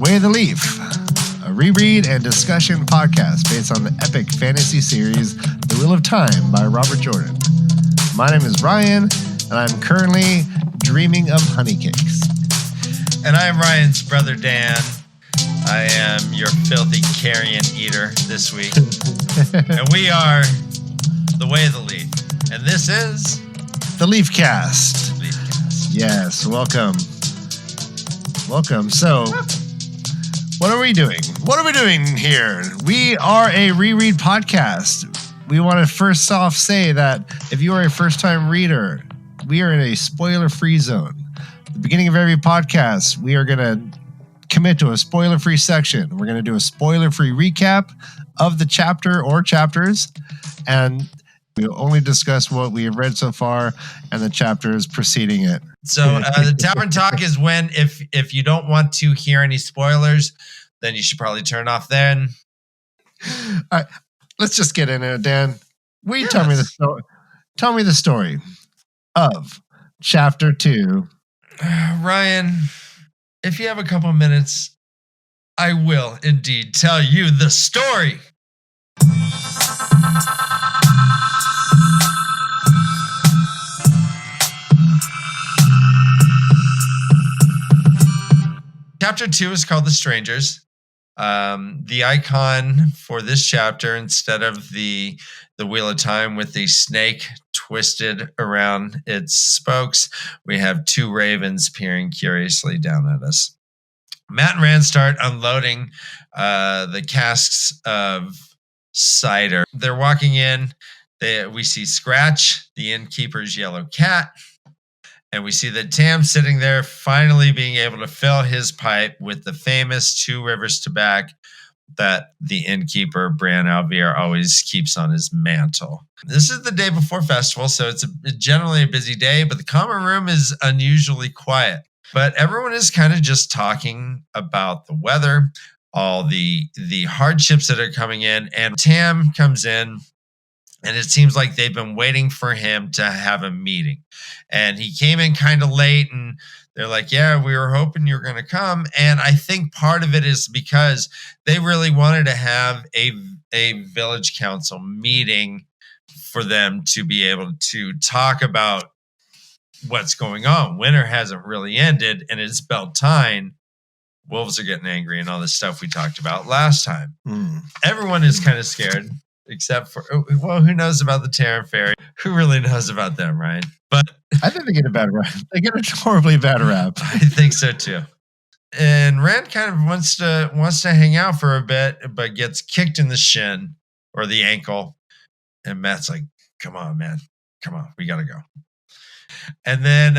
Way of the Leaf, a reread and discussion podcast based on the epic fantasy series The Wheel of Time by Robert Jordon. My name is Ryan, and I'm currently dreaming of honey cakes. And I am Ryan's brother Dan. I am your filthy carrion eater this week. And we are The Way of the Leaf. And this is the LeafCast. LeafCast. Yes, welcome. Welcome. So, what are we doing? What are we doing here? We are a reread podcast. We want to first off say that if you are a first-time reader, we are in a spoiler-free zone. At the beginning of every podcast, we are going to commit to a spoiler-free section. We're going to do a spoiler-free recap of the chapter or chapters, and we'll only discuss what we have read so far and the chapters preceding it. So the Tavern Talk is when, if you don't want to hear any spoilers, then you should probably turn off then. All right, let's just get in it, Dan. Will you tell me the story? Tell me the story of chapter 2. Ryan, if you have a couple minutes, I will indeed tell you the story. Chapter 2 is called The Strangers. The icon for this chapter, instead of the Wheel of Time with the snake twisted around its spokes, we have two ravens peering curiously down at us. Matt and Rand start unloading the casks of cider. They're walking in. We see Scratch, the innkeeper's yellow cat. And we see that Tam sitting there, finally being able to fill his pipe with the famous 2 rivers tobacco that the innkeeper, Bran Alvear, always keeps on his mantle. This is the day before festival, so it's generally a busy day, but the common room is unusually quiet. But everyone is kind of just talking about the weather, all the hardships that are coming in, and Tam comes in. And it seems like they've been waiting for him to have a meeting. And he came in kind of late, and they're like, yeah, we were hoping you were going to come. And I think part of it is because they really wanted to have a village council meeting for them to be able to talk about what's going on. Winter hasn't really ended, and it's Beltane. Wolves are getting angry and all this stuff we talked about last time. Everyone is kind of scared. Except for, well, who knows about the Terran Fairy? Who really knows about them, right? But I think they get a bad rap. They get a horribly bad rap. I think so too. And Rand kind of wants to hang out for a bit, but gets kicked in the shin or the ankle. And Matt's like, "Come on, man, come on, we gotta go." And then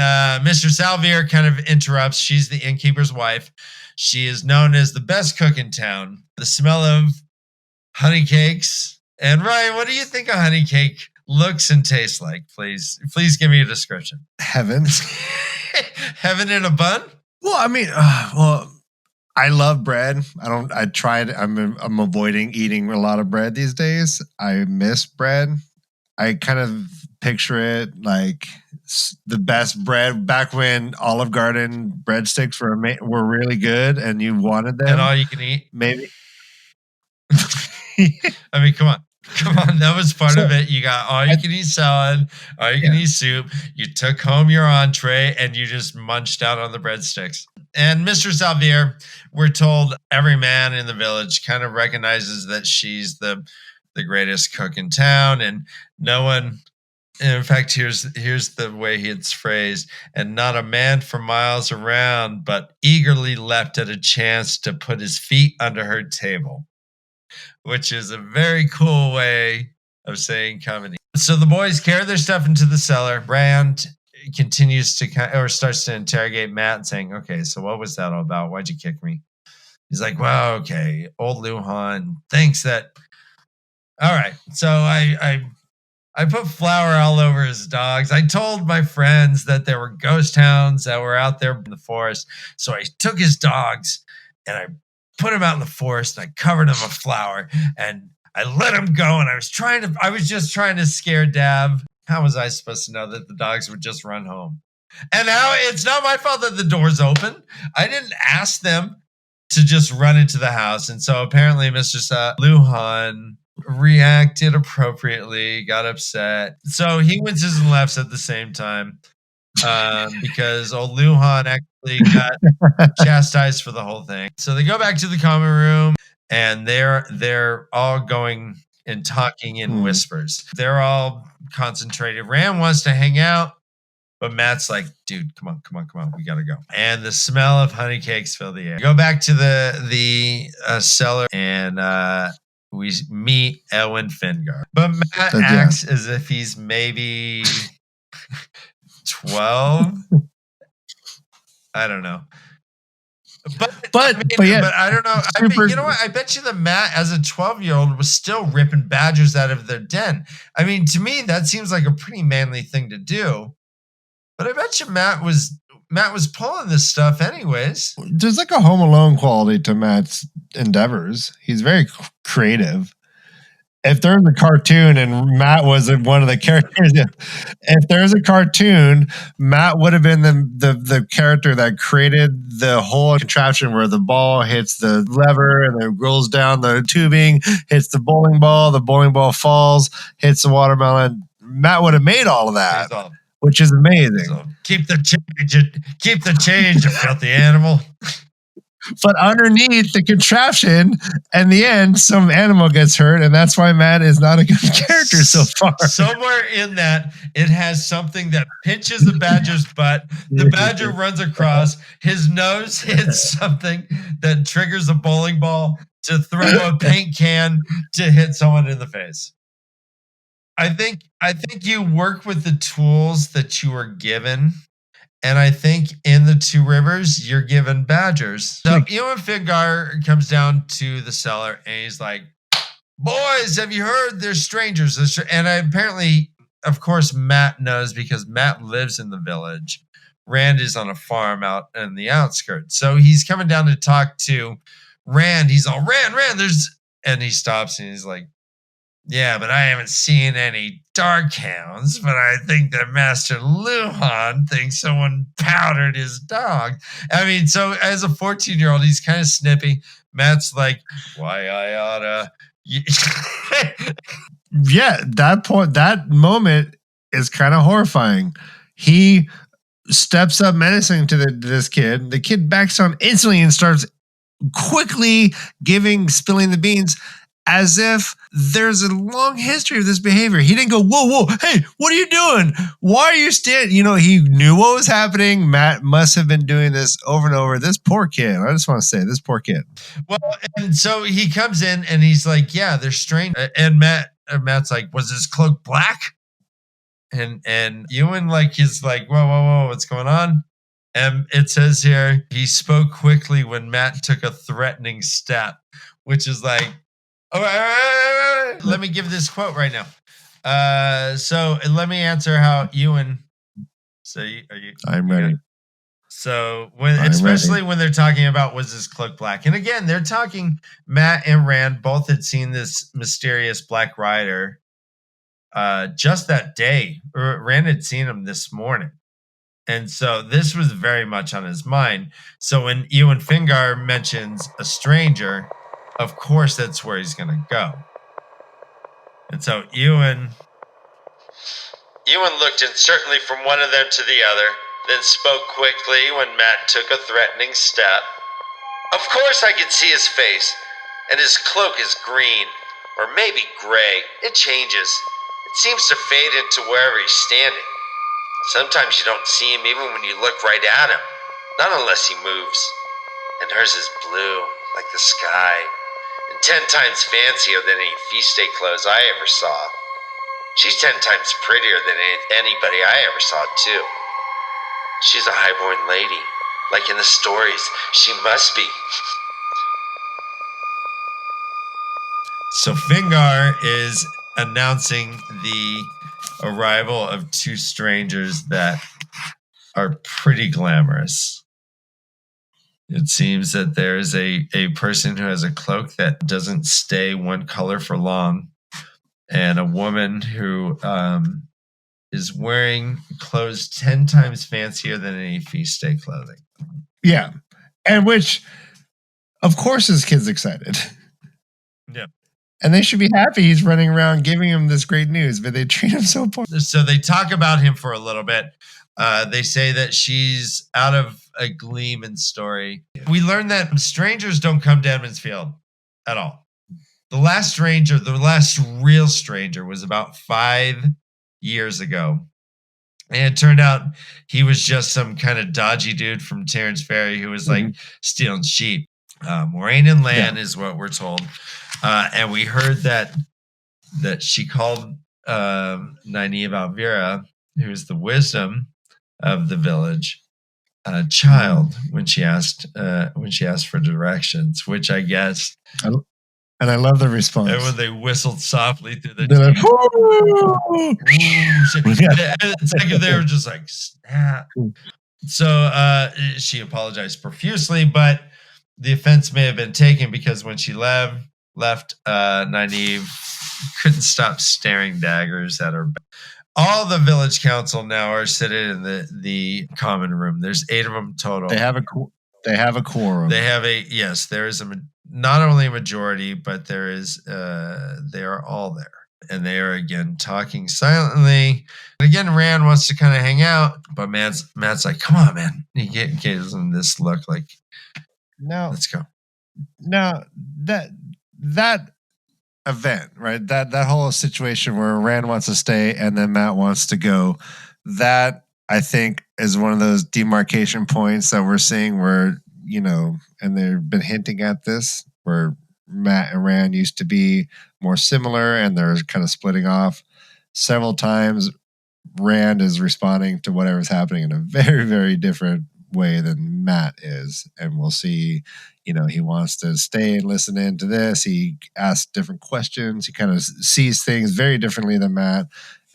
Mr. Salvier kind of interrupts. She's the innkeeper's wife. She is known as the best cook in town. The smell of honey cakes. And Ryan, what do you think a honey cake looks and tastes like? Please give me a description. Heaven. Heaven in a bun? Well, I mean, I love bread. I'm avoiding eating a lot of bread these days. I miss bread. I kind of picture it like the best bread back when Olive Garden breadsticks were really good and you wanted them. And all you can eat? Maybe. I mean, come on. That was part of it. You got all you can eat salad, all you can eat soup. You took home your entree and you just munched out on the breadsticks. And Mr. Salvier, we're told every man in the village kind of recognizes that she's the greatest cook in town, and no one. In fact, here's the way it's phrased: and not a man for miles around, but eagerly leapt at a chance to put his feet under her table. Which is a very cool way of saying comedy. So the boys carry their stuff into the cellar. Rand continues to starts to interrogate Matt and saying, "Okay, so what was that all about? Why'd you kick me?" He's like, "Well, okay, old Luhan thinks that." All right, so I put flour all over his dogs. I told my friends that there were ghost hounds that were out there in the forest, so I took his dogs and I put him out in the forest and I covered him with flour and I let him go, and I was just trying to scare Dav. How was I supposed to know that the dogs would just run home? And now it's not my fault that the door's open. I didn't ask them to just run into the house. And so apparently Mr. Luhan reacted appropriately, got upset. So he wins his and lefts at the same time because old Luhan actually got chastised for the whole thing. So they go back to the common room and they're all going and talking in whispers. They're all concentrated. Rand wants to hang out, but Matt's like, dude, come on, we gotta go. And the smell of honey cakes fill the air. Go back to the cellar and we meet Elwyn Fingar. But Matt acts as if he's maybe 12. I don't know. But I don't know. You know what? I bet you that Matt, as a 12-year-old, was still ripping badgers out of their den. I mean, to me, that seems like a pretty manly thing to do. But I bet you Matt was pulling this stuff anyways. There's like a Home Alone quality to Matt's endeavors. He's very creative. If there's a cartoon and Matt was one of the characters, if there's a cartoon, Matt would have been the character that created the whole contraption where the ball hits the lever and it rolls down the tubing, hits the bowling ball falls, hits the watermelon. Matt would have made all of that, which is amazing. So keep the change, you filthy animal. But underneath the contraption, in the end, some animal gets hurt, and that's why Matt is not a good character so far. Somewhere in that, it has something that pinches the badger's butt. The badger runs across. His nose hits something that triggers a bowling ball to throw a paint can to hit someone in the face. I think you work with the tools that you are given. And I think in the Two Rivers, you're given badgers. So Ewan Fingar comes down to the cellar and he's like, boys, have you heard there's strangers? And apparently, of course, Matt knows because Matt lives in the village. Rand is on a farm out in the outskirts. So he's coming down to talk to Rand. He's all, Rand, and he stops and he's like, yeah, but I haven't seen any dark hounds, but I think that Master Luhan thinks someone powdered his dog. I mean, so as a 14-year-old, he's kind of snippy. Matt's like, why I oughta. Yeah, that moment is kind of horrifying. He steps up menacing to this kid. The kid backs on instantly and starts quickly spilling the beans, as if there's a long history of this behavior. He didn't go, whoa, hey, what are you doing? Why are you standing? He knew what was happening. Matt must have been doing this over and over. This poor kid. I just want to say, this poor kid. Well, and so he comes in and he's like, yeah, they're strange. And Matt's like, was his cloak black? And Ewan is like, whoa, what's going on? And it says here, he spoke quickly when Matt took a threatening step, which is like, all right. Let me give this quote right now. So let me answer how Ewan. So are you? I'm ready. So especially when they're talking about was his cloak black, and again they're talking. Matt and Rand both had seen this mysterious black rider. Just that day, Rand had seen him this morning, and so this was very much on his mind. So when Ewan Fingar mentions a stranger, of course, that's where he's going to go. And so Ewan looked uncertainly from one of them to the other, then spoke quickly when Matt took a threatening step. Of course I could see his face, and his cloak is green, or maybe gray. It changes. It seems to fade into wherever he's standing. Sometimes you don't see him even when you look right at him, not unless he moves. And hers is blue, like the sky. And 10 times fancier than any feast day clothes I ever saw. She's 10 times prettier than anybody I ever saw, too. She's a highborn lady, like in the stories. She must be. So Fingar is announcing the arrival of two strangers that are pretty glamorous. It seems that there is a person who has a cloak that doesn't stay one color for long, and a woman who is wearing clothes 10 times fancier than any feast day clothing. Yeah, and which Of course his kid's excited. Yeah. And they should be happy he's running around giving him this great news, but they treat him so poor. So they talk about him for a little bit. They say that she's out of a Gleeman story. We learned that strangers don't come to Edmonds Field at all. The last real stranger was about 5 years ago. And it turned out he was just some kind of dodgy dude from Terrence Ferry who was like stealing sheep. Moraine and land is what we're told. And we heard that she called Nynaeve Alvira, who is the wisdom of the village, a child when she asked for directions, which I guess. And I love the response. And when they whistled softly through the They're like, it's like if they were just like, snap. So she apologized profusely, but the offense may have been taken because when she left, Nynaeve couldn't stop staring daggers at her. All the village council now are sitting in the common room. There's 8 of them total. They have a quorum. There is not only a majority, but they are all there. And they are again talking silently. And again, Rand wants to kind of hang out, but Matt's like, come on, man. He gives him this look like, no, let's go. Now that event, right? That whole situation where Rand wants to stay and then Matt wants to go, that I think is one of those demarcation points that we're seeing where, and they've been hinting at this, where Matt and Rand used to be more similar and they're kind of splitting off. Several times Rand is responding to whatever's happening in a very, very different way than Matt is. And we'll see, he wants to stay and listen into this. He asks different questions. He kind of sees things very differently than Matt.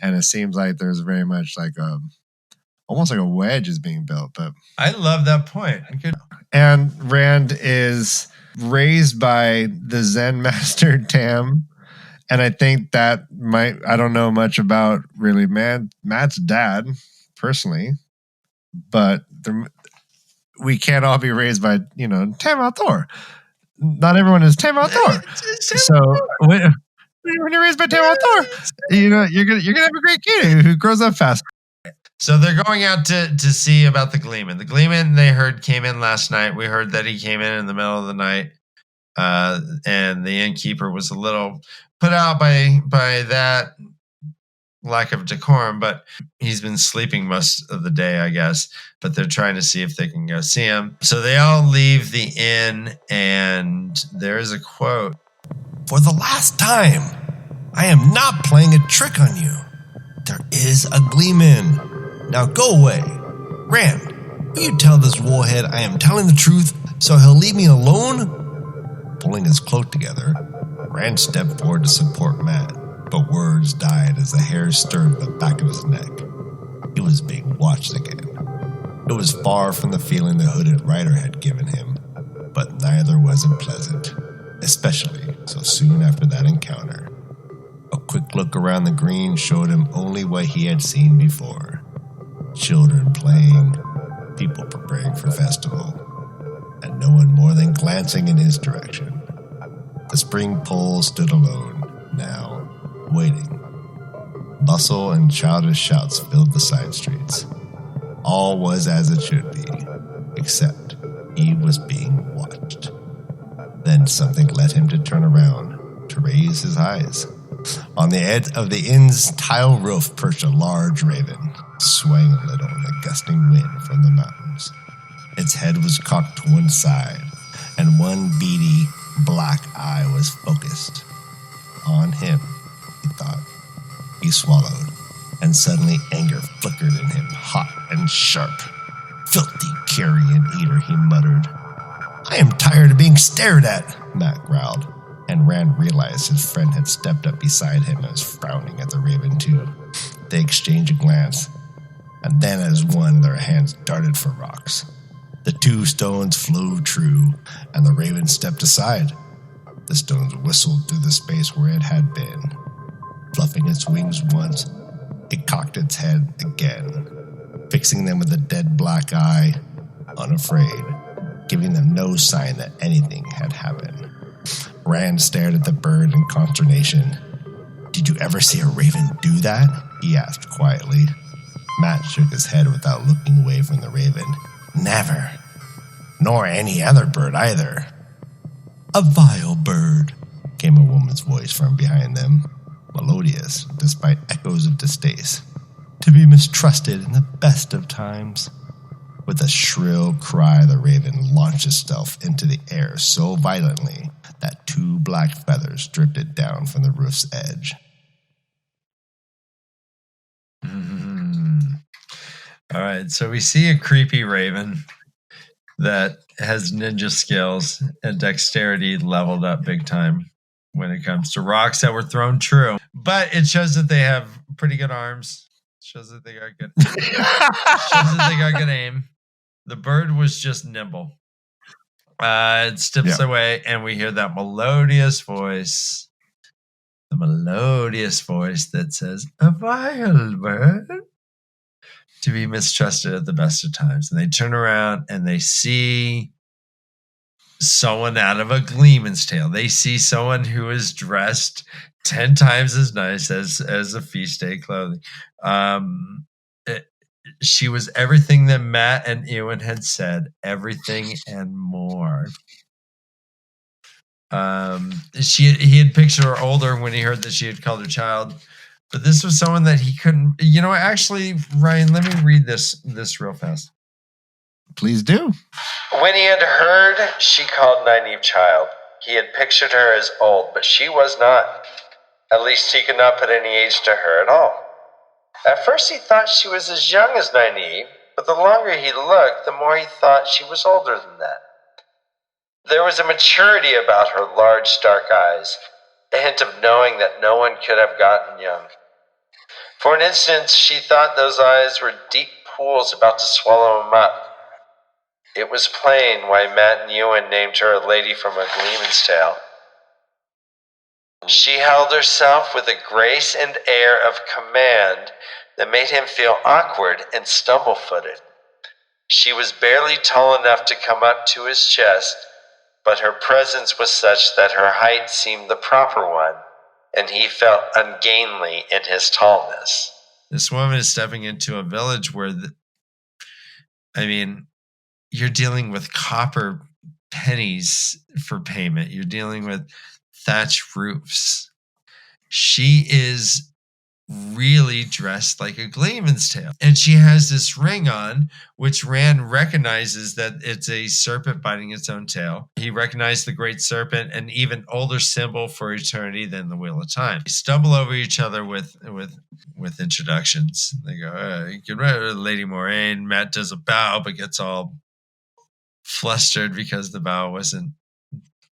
And it seems like there's very much like almost like a wedge is being built. But I love that point. And Rand is raised by the Zen master Tam. And I think that I don't know much about really Matt's dad personally, but we can't all be raised by, Tam Thor. Not everyone is Tam Thor. So when you're raised by Tam Thor, you're gonna have a great kid who grows up fast. So they're going out to see about the Gleeman. The Gleeman they heard came in last night. We heard that he came in the middle of the night, and the innkeeper was a little put out by that lack of decorum, but he's been sleeping most of the day, I guess. But they're trying to see if they can go see him. So they all leave the inn, and there is a quote. For the last time, I am not playing a trick on you. There is a Gleeman. Now go away. Rand, will you tell this warhead I am telling the truth so he'll leave me alone? Pulling his cloak together, Rand stepped forward to support Matt, but words died as the hair stirred the back of his neck. He was being watched again. It was far from the feeling the hooded rider had given him, but neither wasn't pleasant, especially so soon after that encounter. A quick look around the green showed him only what he had seen before. Children playing, people preparing for festival, and no one more than glancing in his direction. The spring pole stood alone, now, waiting. Bustle and childish shouts filled the side streets. All was as it should be, except he was being watched. Then something led him to turn around, to raise his eyes. On the edge of the inn's tile roof perched a large raven, swaying a little in the gusting wind from the mountains. Its head was cocked to one side, and one beady, black eye was focused on him, he thought. He swallowed, and suddenly anger flickered in him, hot and sharp. Filthy carrion eater, he muttered. I am tired of being stared at, Matt growled, and Rand realized his friend had stepped up beside him and was frowning at the raven too. They exchanged a glance, and then as one their hands darted for rocks. The 2 stones flew true, and the raven stepped aside. The stones whistled through the space where it had been. Fluffing its wings once, it cocked its head again, fixing them with a dead black eye, unafraid. giving them no sign that anything had happened. Rand stared at the bird in consternation. "Did you ever see a raven do that?" he asked quietly. Matt shook his head without looking away from the raven. "Never. Nor any other bird either." "A vile bird," came a woman's voice from behind them, melodious despite echoes of distaste. "To be mistrusted in the best of times." With a shrill cry, the raven launched itself into the air so violently that 2 black feathers drifted down from the roof's edge. All right, so we see a creepy raven that has ninja skills and dexterity leveled up big time when it comes to rocks that were thrown true. But it shows that they have pretty good arms. Shows that they got good. Shows that they got good aim. The bird was just nimble. It steps away, and we hear that melodious voice. The melodious voice that says, "A vile bird, to be mistrusted at the best of times." And they turn around and they see someone out of a gleeman's tale. They see someone who is dressed 10 times as nice as a feast day clothing. She was everything that Matt and Ewan had said, everything and more. He had pictured her older when he heard that she had called her child, but this was someone that he couldn't. Actually, Ryan, let me read this real fast. Please do. When he had heard she called Nynaeve child, he had pictured her as old, but she was not. At least he could not put any age to her at all. At first he thought she was as young as Nynaeve, but the longer he looked, the more he thought she was older than that. There was a maturity about her large, dark eyes, a hint of knowing that no one could have gotten young. For an instant, she thought those eyes were deep pools about to swallow him up. It was plain why Matt and Ewan named her a lady from a gleeman's tale. She held herself with a grace and air of command that made him feel awkward and stumble-footed. She was barely tall enough to come up to his chest, but her presence was such that her height seemed the proper one, and he felt ungainly in his tallness. This woman is stepping into a village where, you're dealing with copper pennies for payment. You're dealing with thatched roofs. She is really dressed like a gleeman's tale. And she has this ring on, which Rand recognizes that it's a serpent biting its own tail. He recognized the great serpent, an even older symbol for eternity than the Wheel of Time. They stumble over each other with introductions. They go, "Get ready, Lady Moraine." Matt does a bow, but gets all flustered because the bow wasn't,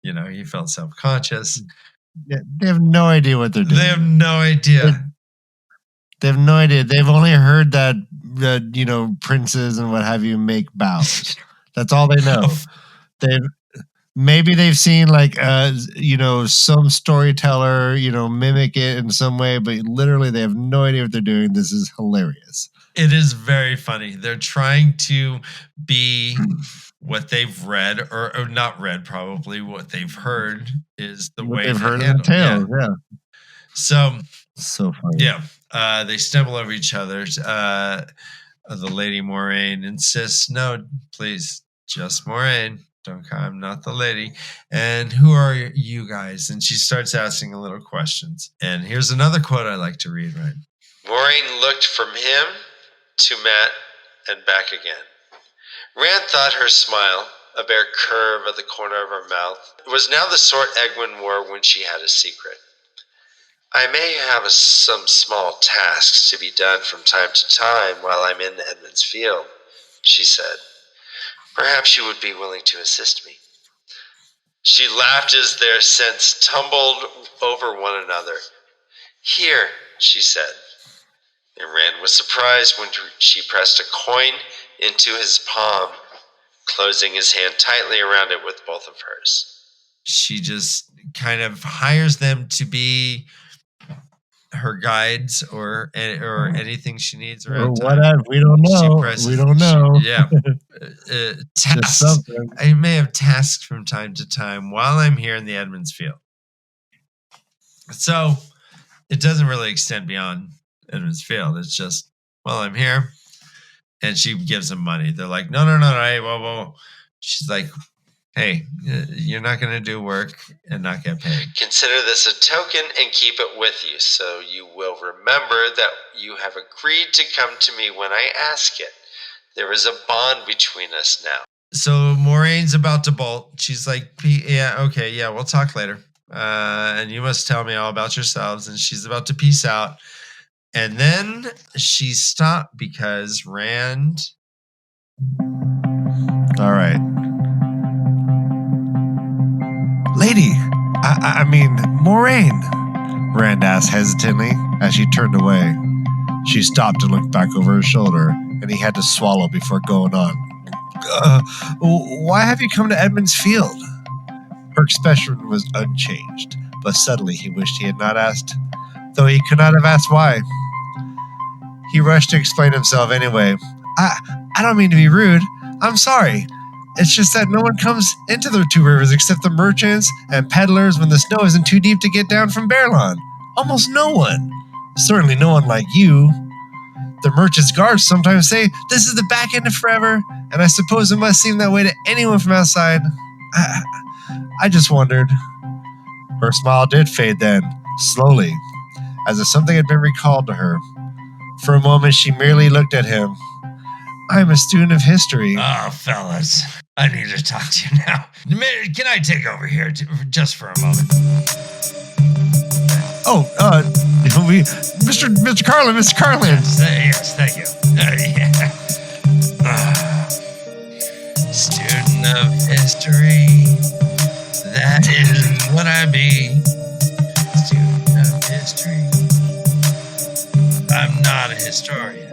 he felt self-conscious. Yeah, they have no idea what they're doing. They have no idea. They have no idea. They've only heard that princes and what have you make bows. That's all they know. Maybe they've seen some storyteller, mimic it in some way, but literally they have no idea what they're doing. This is hilarious. It is very funny. They're trying to be what they've read, or not read, probably what they've heard is the way they've heard in the tale. Yeah. So funny. Yeah. They stumble over each other. The Lady Moraine insists, "No, please, just Moraine. Don't call, I'm not the lady. And who are you guys?" And she starts asking a little questions. And here's another quote I like to read, right? Moraine looked from him to Matt and back again. Rand thought her smile, a bare curve at the corner of her mouth, was now the sort Egwene wore when she had a secret. "I may have some small tasks to be done from time to time while I'm in Edmund's Field," she said. "Perhaps you would be willing to assist me." She laughed as their scents tumbled over one another. "Here," she said. And Rand was surprised when she pressed a coin into his palm, closing his hand tightly around it with both of hers. She just kind of hires them to be her guides or anything she needs Or around what? time. We don't know. We don't know. Tasks. Just something. I may have tasks from time to time while I'm here in the Edmonds field. So it doesn't really extend beyond Edmonds field. It's just, well, I'm here. And she gives them money. They're like, no, hey, whoa. She's like, hey, you're not going to do work and not get paid. Consider this a token and keep it with you, so you will remember that you have agreed to come to me when I ask it. There is a bond between us now. So Maureen's about to bolt. She's like, we'll talk later. And you must tell me all about yourselves. And she's about to peace out. And then she stopped because Rand. All right. Lady, I mean, Moraine, Rand asked hesitantly as she turned away. She stopped and looked back over her shoulder, and he had to swallow before going on. Why have you come to Edmonds Field? Her expression was unchanged, but suddenly he wished he had not asked, though he could not have asked why. He rushed to explain himself anyway. I don't mean to be rude. I'm sorry. It's just that no one comes into the two rivers except the merchants and peddlers when the snow isn't too deep to get down from Bearlawn. Almost no one. Certainly no one like you. The merchants' guards sometimes say this is the back end of forever, and I suppose it must seem that way to anyone from outside. I just wondered. Her smile did fade then, slowly, as if something had been recalled to her. For a moment, she merely looked at him. I'm a student of history. Oh, fellas, I need to talk to you now. Can I take over here just for a moment? Oh, Mr. Carlin, Mr. Carlin. Yes, thank you. Student of history, that is what I be. Student of history. I'm not a historian.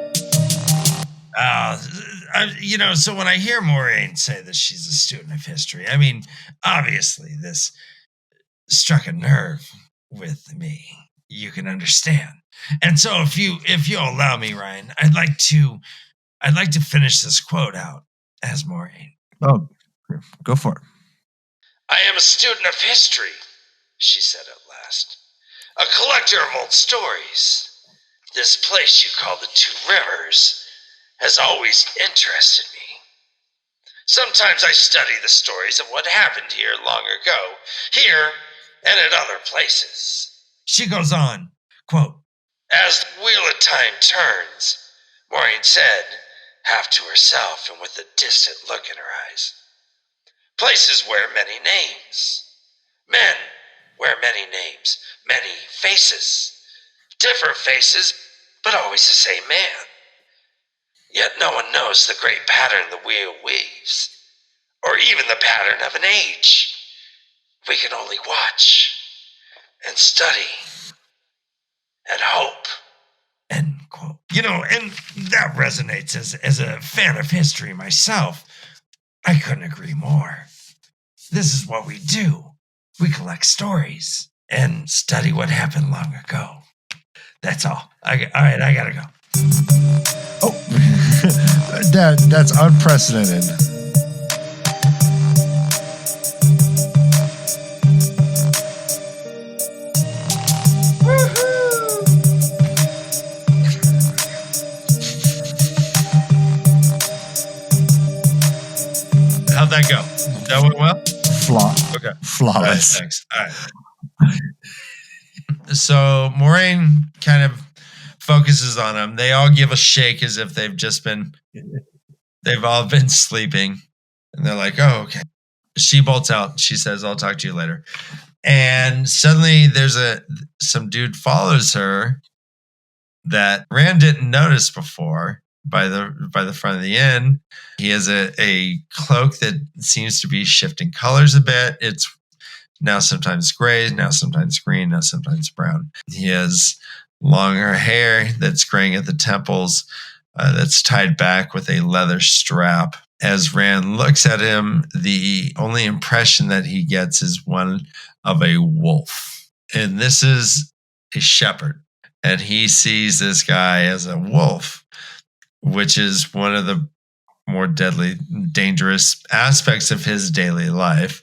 So when I hear Maureen say that she's a student of history, I mean, obviously this struck a nerve with me. You can understand. And so if you'll allow me, Ryan, I'd like to finish this quote out as Maureen. Oh, go for it. I am a student of history, she said at last. A collector of old stories. This place you call the Two Rivers has always interested me. Sometimes I study the stories of what happened here long ago, here and at other places. She goes on, quote, as the wheel of time turns, Maureen said, half to herself and with a distant look in her eyes. Places wear many names. Men wear many names, many faces. Different faces, but always the same man. Yet no one knows the great pattern the wheel weaves, or even the pattern of an age. We can only watch and study and hope. End quote. And that resonates as a fan of history myself. I couldn't agree more. This is what we do. We collect stories and study what happened long ago. That's all. All right, I gotta go. Oh, that's unprecedented. How'd that go? That went well? Okay. Flawless. All right, thanks. All right. So Maureen kind of focuses on them. They all give a shake as if they've all been sleeping. And they're like, oh, okay. She bolts out. She says, I'll talk to you later. And suddenly there's some dude follows her that Rand didn't notice before by the front of the inn. He has a cloak that seems to be shifting colors a bit. It's now sometimes gray, now sometimes green, now sometimes brown. He has longer hair that's graying at the temples, that's tied back with a leather strap. As Rand looks at him, the only impression that he gets is one of a wolf. And this is a shepherd. and he sees this guy as a wolf, which is one of the more deadly, dangerous aspects of his daily life.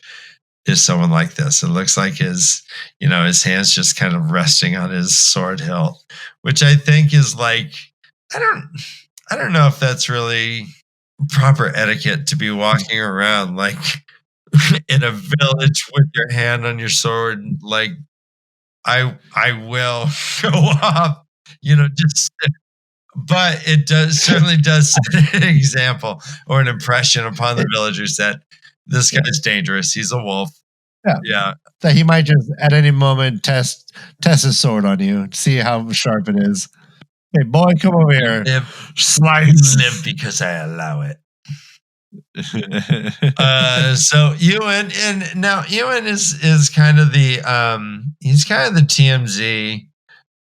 Is someone like this? It looks like his hands just kind of resting on his sword hilt, which I think is like, I don't know if that's really proper etiquette to be walking around like in a village with your hand on your sword, like I will go off, just. But it certainly does set an example or an impression upon the villagers that this guy's dangerous. He's a wolf. Yeah. That he might just at any moment test his sword on you, see how sharp it is. Hey, boy, come over here. Slice. Live because I allow it. So Ewan, and now Ewan is kind of the he's kind of the TMZ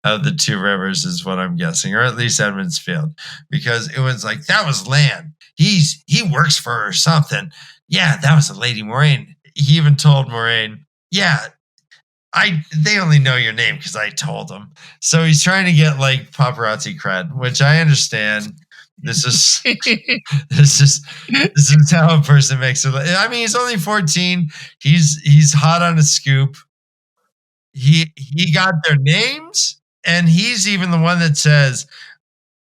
of the Two Rivers, is what I'm guessing, or at least Edmund's Field, because Ewan's like, that was Lan. He works for her or something. Yeah, that was a Lady Moraine. He even told Moraine, yeah, they only know your name because I told them. So he's trying to get like paparazzi cred, which I understand. This is how a person makes it. I mean, he's only 14. He's hot on a scoop. He got their names, and he's even the one that says,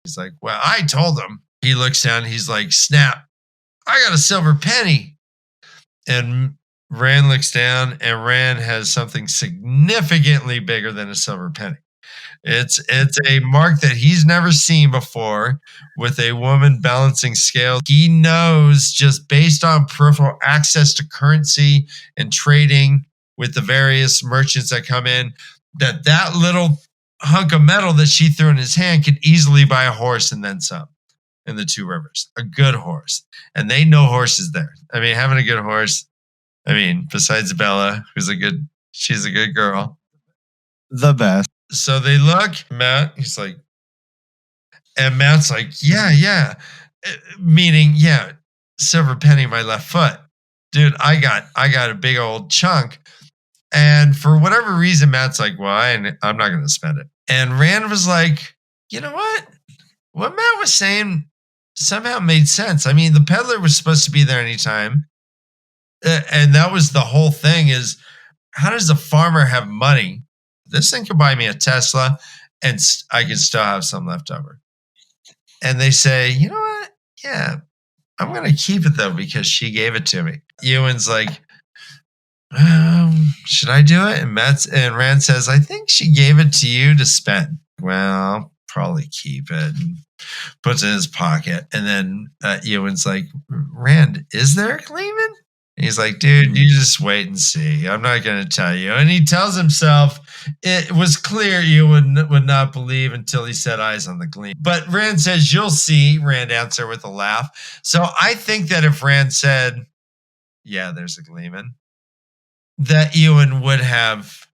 he's like, well, I told him. He looks down, he's like, snap, I got a silver penny. And Rand looks down, and Rand has something significantly bigger than a silver penny. It's a mark that he's never seen before, with a woman balancing scales. He knows, just based on peripheral access to currency and trading with the various merchants that come in, that little hunk of metal that she threw in his hand could easily buy a horse and then some in the Two Rivers. A good horse. And they know horses there. I mean, having a good horse, I mean, besides Bella, she's a good girl. The best. So they look, Matt, he's like, and Matt's like, yeah. Meaning, yeah, silver penny in my left foot. Dude, I got a big old chunk. And for whatever reason, Matt's like, well, I'm not going to spend it. And Rand was like, you know what? What Matt was saying somehow made sense. I mean, the peddler was supposed to be there anytime. And that was the whole thing, is how does a farmer have money? This thing could buy me a Tesla, and I can still have some left over. And they say, you know what? Yeah, I'm going to keep it, though, because she gave it to me. Ewan's like, should I do it? And Rand says, I think she gave it to you to spend. Well, I'll probably keep it. And puts it in his pocket. And then Ewan's like, Rand, is there a Gleeman? And he's like, dude, you just wait and see. I'm not going to tell you. And he tells himself it was clear Ewan would not believe until he set eyes on the Gleeman. But Rand says, you'll see. Rand answered with a laugh. So I think that if Rand said, yeah, there's a Gleeman, that Ewan would have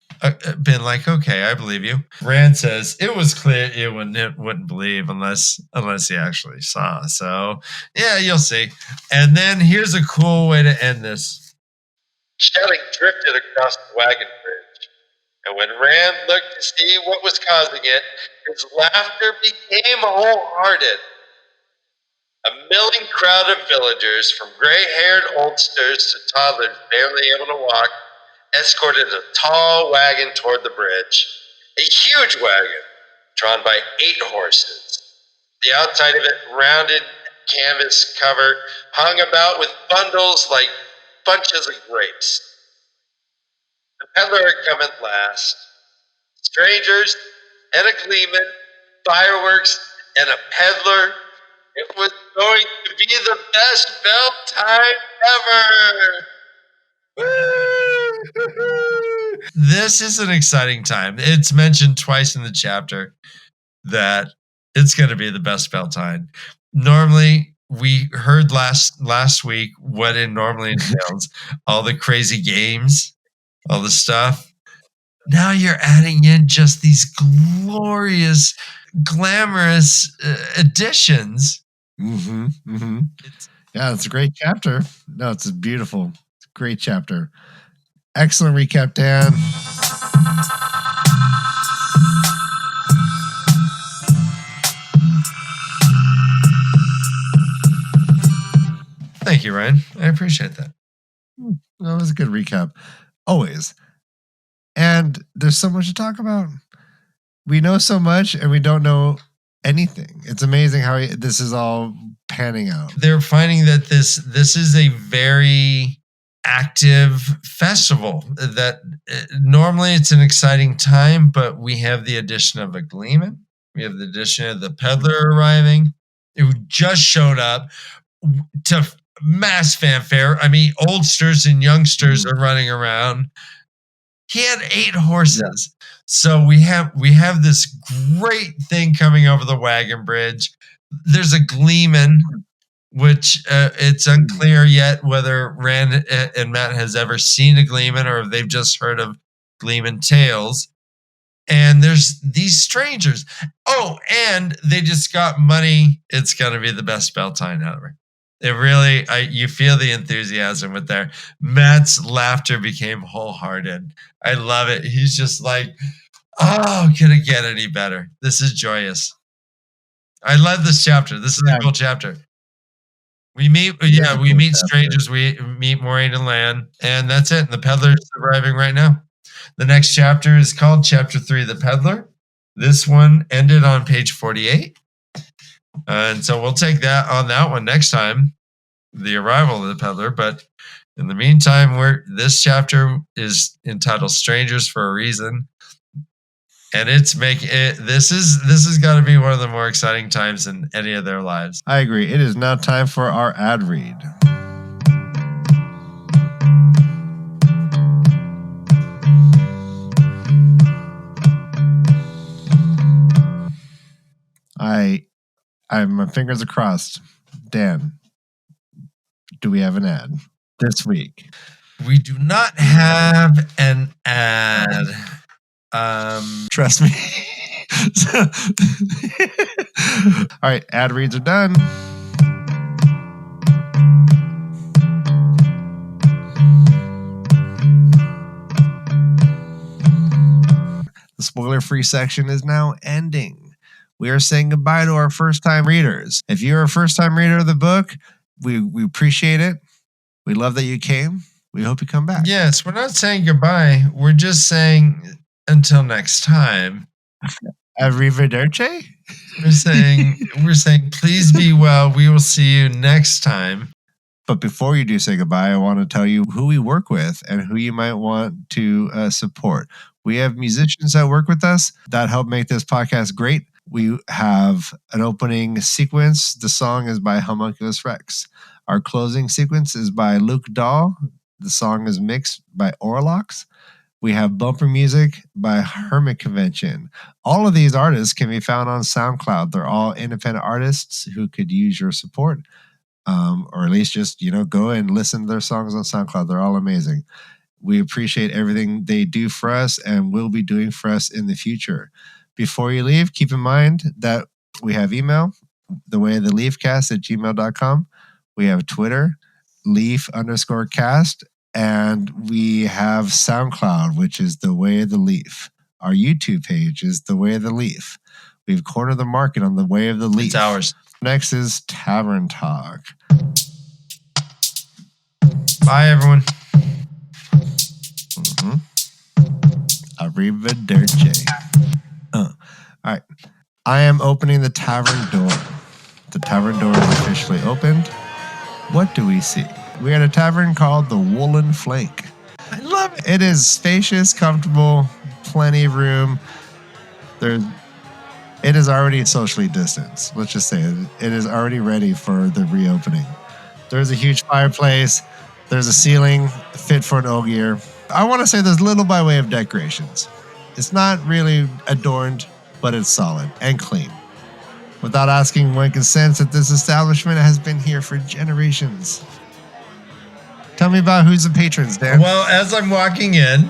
been like, okay, I believe you. Rand says it was clear Ewan wouldn't believe unless he actually saw. So yeah, you'll see. And then here's a cool way to end this. Shouting drifted across the wagon bridge, and when Rand looked to see what was causing it, his laughter became wholehearted. A milling crowd of villagers, from gray-haired oldsters to toddlers barely able to walk, escorted a tall wagon toward the bridge. A huge wagon, drawn by 8 horses. The outside of it, rounded canvas cover, hung about with bundles like bunches of grapes. The peddler had come at last. Strangers and a Gleeman, fireworks and a peddler. It was going to be the best bell time ever. This is an exciting time. It's mentioned twice in the chapter that it's going to be the best bell time. Normally, we heard last week what it normally entails. All the crazy games, all the stuff. Now you're adding in just these glorious, glamorous additions. Mm-hmm. Mm-hmm. Yeah, it's a great chapter. No, it's a beautiful, great chapter. Excellent recap, Dan. Thank you, Ryan. I appreciate that. That was a good recap. Always. And there's so much to talk about. We know so much and we don't know anything. It's amazing how this is all panning out. They're finding that this is a very active festival, that normally it's an exciting time, but we have the addition of a Gleeman. We have the addition of the peddler arriving, who just showed up to mass fanfare. I mean, oldsters and youngsters are running around. He had 8 horses. Yeah. So we have this great thing coming over the wagon bridge. There's a Gleeman, which it's unclear yet whether Rand and Matt has ever seen a Gleeman or if they've just heard of Gleeman tales. And there's these strangers. Oh, and they just got money. It's going to be the best Beltane ever. It really, you feel the enthusiasm with there. Matt's laughter became wholehearted. I love it. He's just like, oh, could it get any better? This is joyous. I love this chapter. This is a cool chapter. We meet strangers. We meet Moraine and Lan, and that's it. The peddler's arriving right now. The next chapter is called Chapter 3, The Peddler. This one ended on page 48. And so we'll take that on that one next time, the arrival of the peddler. But in the meantime, this chapter is entitled Strangers for a reason. And this has got to be one of the more exciting times in any of their lives. I agree. It is now time for our ad read. My fingers are crossed. Dan, do we have an ad this week? We do not have an ad. Trust me. All right, ad reads are done. The spoiler-free section is now ending. We are saying goodbye to our first-time readers. If you're a first-time reader of the book, we appreciate it. We love that you came. We hope you come back. Yes, we're not saying goodbye. We're just saying until next time. Arrivederci? We're saying please be well. We will see you next time. But before you do say goodbye, I want to tell you who we work with and who you might want to support. We have musicians that work with us that help make this podcast great. We have an opening sequence. The song is by Homunculus Rex. Our closing sequence is by Luke Dahl. The song is mixed by Orlox. We have bumper music by Hermit Convention. All of these artists can be found on SoundCloud. They're all independent artists who could use your support, or at least just go and listen to their songs on SoundCloud. They're all amazing. We appreciate everything they do for us and will be doing for us in the future. Before you leave, keep in mind that we have email, thewayoftheleafcast@gmail.com. We have Twitter, leaf_cast, and we have SoundCloud, which is The Way of the Leaf. Our YouTube page is The Way of the Leaf. We've cornered the market on The Way of the Leaf. It's ours. Next is Tavern Talk. Bye, everyone. Arrivederci. All right. I am opening the tavern door. The tavern door is officially opened. What do we see? We are at a tavern called the Woolen Flake. I love it. It is spacious, comfortable, plenty of room. It is already socially distanced. Let's just say it is already ready for the reopening. There's a huge fireplace. There's a ceiling fit for an ogier. I want to say there's little by way of decorations. It's not really adorned, but it's solid and clean. Without asking, one can sense that this establishment has been here for generations. Tell me about who's the patrons, Dan. Well, as I'm walking in,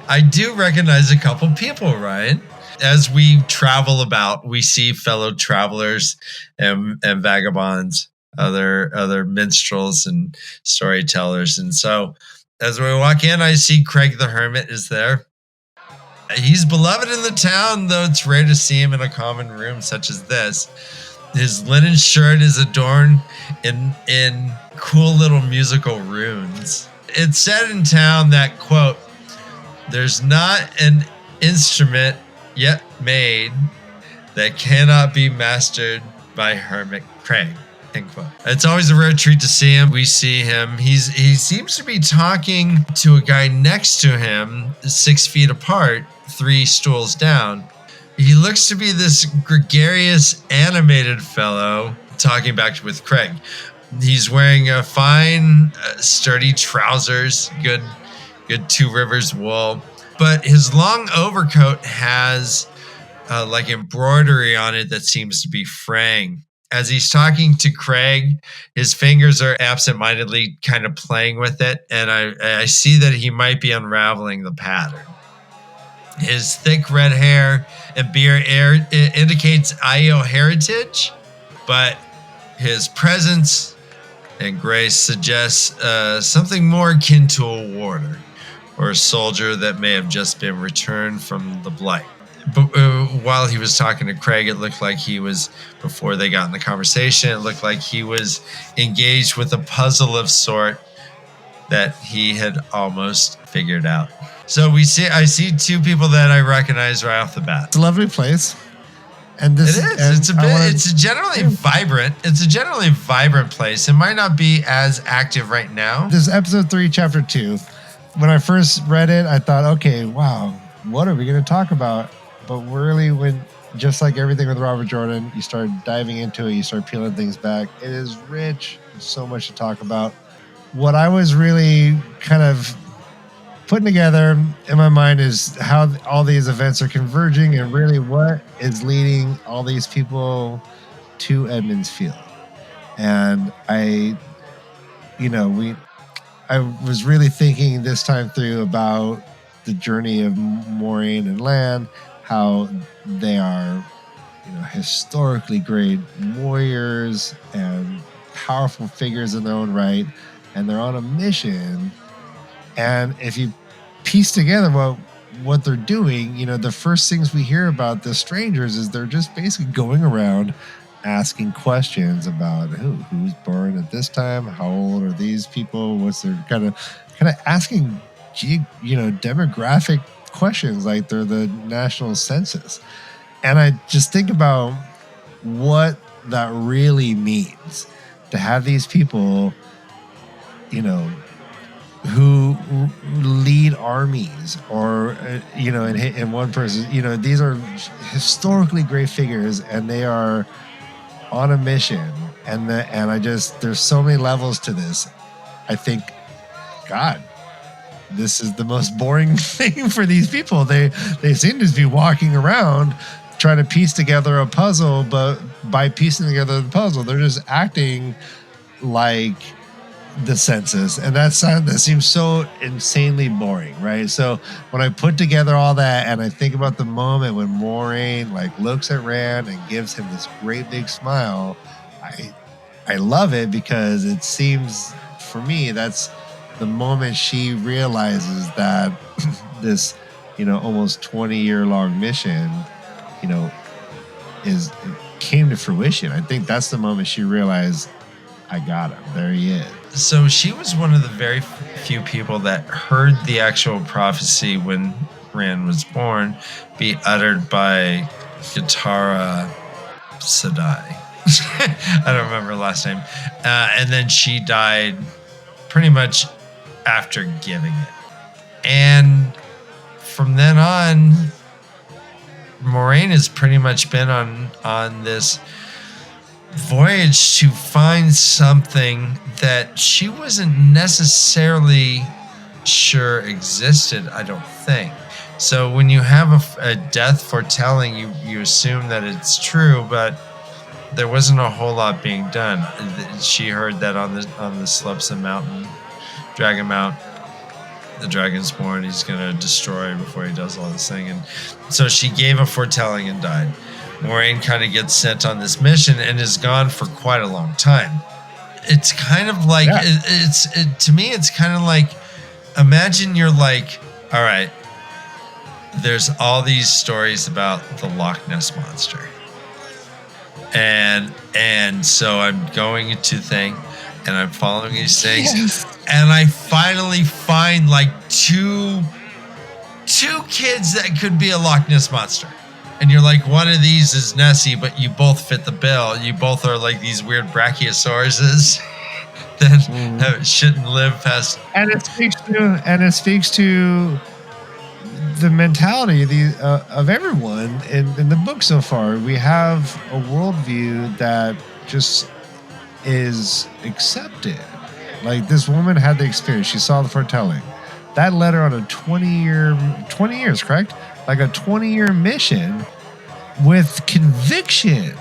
I do recognize a couple people, Ryan. As we travel about, we see fellow travelers and vagabonds, other minstrels and storytellers. And so as we walk in, I see Craig the Hermit is there. He's beloved in the town, though it's rare to see him in a common room such as this. His linen shirt is adorned in cool little musical runes. It's said in town that, quote, "There's not an instrument yet made that cannot be mastered by Hermit Craig." End quote. It's always a rare treat to see him. We see him. He seems to be talking to a guy next to him, 6 feet apart, 3 stools down. He looks to be this gregarious, animated fellow talking back with Craig. He's wearing a fine, sturdy trousers, good Two Rivers wool, but his long overcoat has like embroidery on it that seems to be fraying. As he's talking to Craig, his fingers are absentmindedly kind of playing with it, and I see that he might be unraveling the pattern. His thick red hair and beard indicates Io heritage, but his presence and grace suggests something more akin to a warder or a soldier that may have just been returned from the Blight. But while he was talking to Craig, it looked like he was, before they got in the conversation, it looked like he was engaged with a puzzle of sort that he had almost figured out. So I see 2 people that I recognize right off the bat. It's a lovely place. And this it is. It's a generally vibrant. It's a generally vibrant place. It might not be as active right now. This is episode 3, chapter 2. When I first read it, I thought, okay, wow, what are we going to talk about? But really, when just like everything with Robert Jordon, you start diving into it, you start peeling things back. It is rich. There's so much to talk about. What I was really kind of putting together in my mind is how all these events are converging and really what is leading all these people to Edmund's Field. And I was really thinking this time through about the journey of Moiraine and Lan, how they are, historically great warriors and powerful figures in their own right, and they're on a mission. And if you piece together what they're doing, the first things we hear about the strangers is they're just basically going around asking questions about who's born at this time, how old are these people, what's their kind of asking demographic questions like they're the national census. And I just think about what that really means to have these people who lead armies or in one person, these are historically great figures and they are on a mission, and there's so many levels to this. I think, God, this is the most boring thing for these people. They seem to be walking around trying to piece together a puzzle, but by piecing together the puzzle, they're just acting like the census, and that seems so insanely boring, right? So when I put together all that and I think about the moment when Moiraine looks at Rand and gives him this great big smile, I love it because it seems, for me, that's the moment she realizes that this, almost 20-year-long mission, came to fruition. I think that's the moment she realized, I got him. There he is. So she was one of the very few people that heard the actual prophecy when Rand was born be uttered by Gitara Sadai. I don't remember her last name. And then she died pretty much after giving it. And from then on, Moiraine has pretty much been on this voyage to find something that she wasn't necessarily sure existed, I don't think. So when you have a death foretelling, you assume that it's true, but there wasn't a whole lot being done. She heard that on the slopes of Mountain, Dragon Mount, the dragon's born, he's going to destroy before he does all this thing. And so she gave a foretelling and died. Moiraine kind of gets sent on this mission and is gone for quite a long time. It's kind of like, to me, it's kind of like, imagine you're like, all right, there's all these stories about the Loch Ness Monster. And so I'm going to thing, and I'm following these things, Yes. and I finally find like two kids that could be a Loch Ness monster. And you're like, one of these is Nessie, but you both fit the bill. You both are like these weird brachiosauruses that shouldn't live past. And it speaks to the mentality of everyone in the book so far. We have a worldview that just is accepted. Like, this woman had the experience. She saw the foretelling. That led her on a 20 years, correct? Like a 20-year mission with conviction.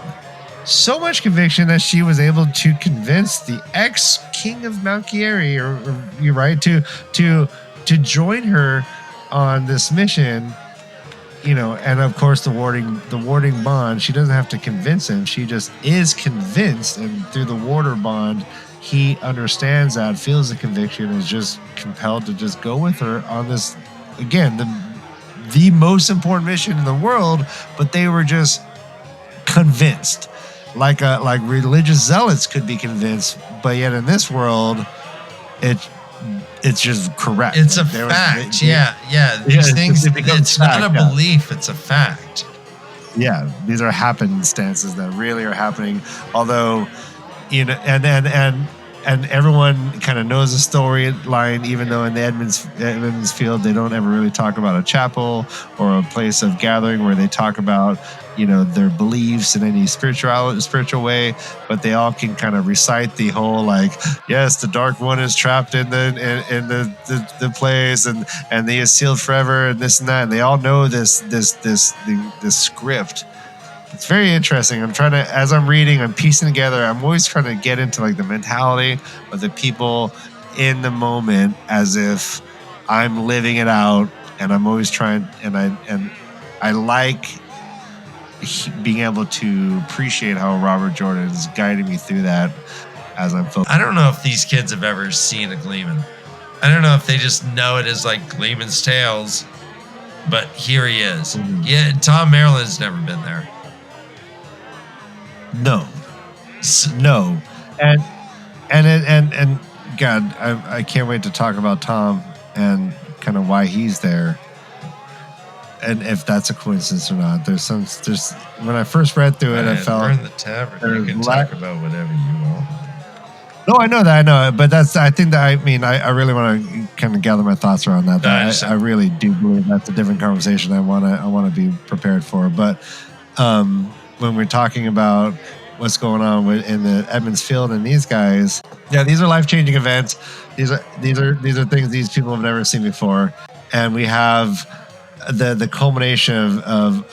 So much conviction that she was able to convince the ex-king of Mount Kieri, or you're right, to join her on this mission. You know, and of course the warding bond, she doesn't have to convince him. She just is convinced, and through the warder bond, he understands that, feels the conviction, is just compelled to just go with her on this, again, the most important mission in the world, but they were just convinced. Like religious zealots could be convinced, but yet in this world, it's just correct. It's a fact. These things, it's not a belief, it's a fact. Yeah, these are happenstances that really are happening. Although, you know, and everyone kind of knows the storyline, even though in the Edmonds Field they don't ever really talk about a chapel or a place of gathering where they talk about, you know, their beliefs in any spiritual way, but they all can kind of recite the whole, like, yes, the Dark One is trapped in the place, and he is sealed forever, and this and that, and they all know this script. It's very interesting. I'm trying to, as I'm reading, I'm piecing together. I'm always trying to get into like the mentality of the people in the moment, as if I'm living it out, and I'm always trying, and I like being able to appreciate how Robert Jordon is guiding me through that as I'm focused. I don't know if these kids have ever seen a Gleeman. I don't know if they just know it as like Gleeman's Tales, but here he is. Mm-hmm. Yeah, Tom Maryland's never been there. No, and God, I can't wait to talk about Tom and kind of why he's there, and if that's a coincidence or not. There's when I first read through it, I felt we're in the tavern. You can talk about whatever you want. No, I know it, but I really want to kind of gather my thoughts around that. I really do believe that's a different conversation I want to be prepared for. But when we're talking about what's going on in the Edmonds Field and these guys, yeah, these are life-changing events. These are things these people have never seen before, and we have the culmination of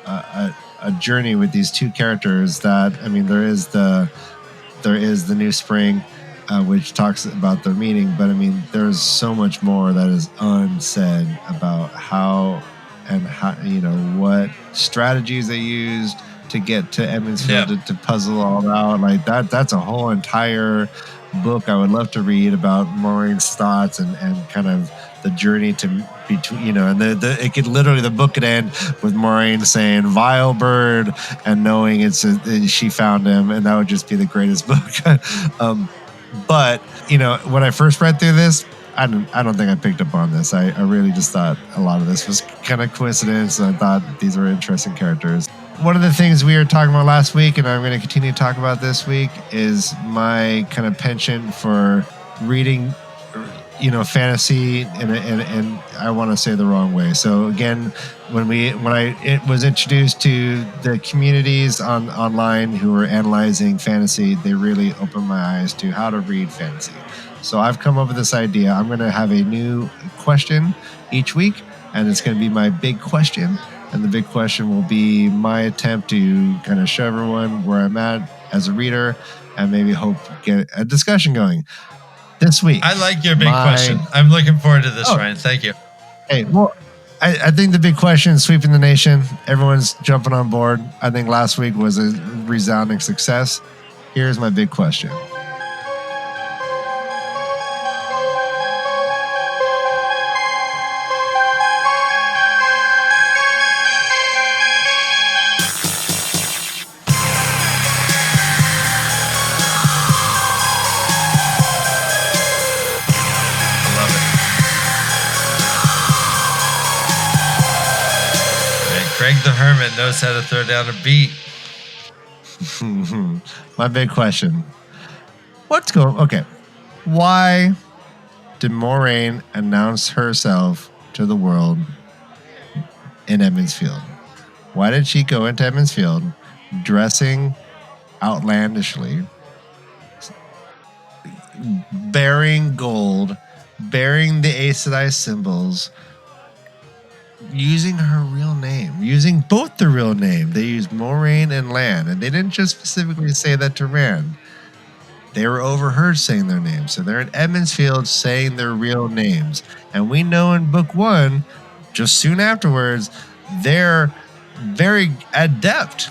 a journey with these two characters. That, I mean, there is the New Spring, which talks about their meeting, but I mean, there's so much more that is unsaid about how, you know, what strategies they used to get to Edmondsfield to puzzle all out. Like that's a whole entire book I would love to read about Maureen's thoughts and kind of the journey to between, you know, and the book could end with Maureen saying "vile bird" and knowing she found him, and that would just be the greatest book. But you know, when I first read through this, I don't think I picked up on this. I really just thought a lot of this was kind of coincidence, and I thought these were interesting characters. One of the things we were talking about last week, and I'm going to continue to talk about this week, is my kind of penchant for reading, you know, fantasy, and I want to say the wrong way. So again, when I was introduced to the communities online who were analyzing fantasy, they really opened my eyes to how to read fantasy. So I've come up with this idea. I'm going to have a new question each week, and it's going to be my big question. And the big question will be my attempt to kind of show everyone where I'm at as a reader, and maybe hope get a discussion going. This week, I like your big question. I'm looking forward to this, Ryan. Thank you. Hey, well, I think the big question is sweeping the nation. Everyone's jumping on board. I think last week was a resounding success. Here's my big question. the Hermit knows how to throw down a beat. My big question. Okay. Why did Moraine announce herself to the world in Edmonds Field? Why did she go into Edmonds Field dressing outlandishly, bearing gold, bearing the Aes Sedai symbols, using her real name, using both the real name? They used Moraine and Lan, and they didn't just specifically say that to Rand. They were overheard saying their names. So they're in Edmonds Field saying their real names. And we know in book 1, just soon afterwards, they're very adept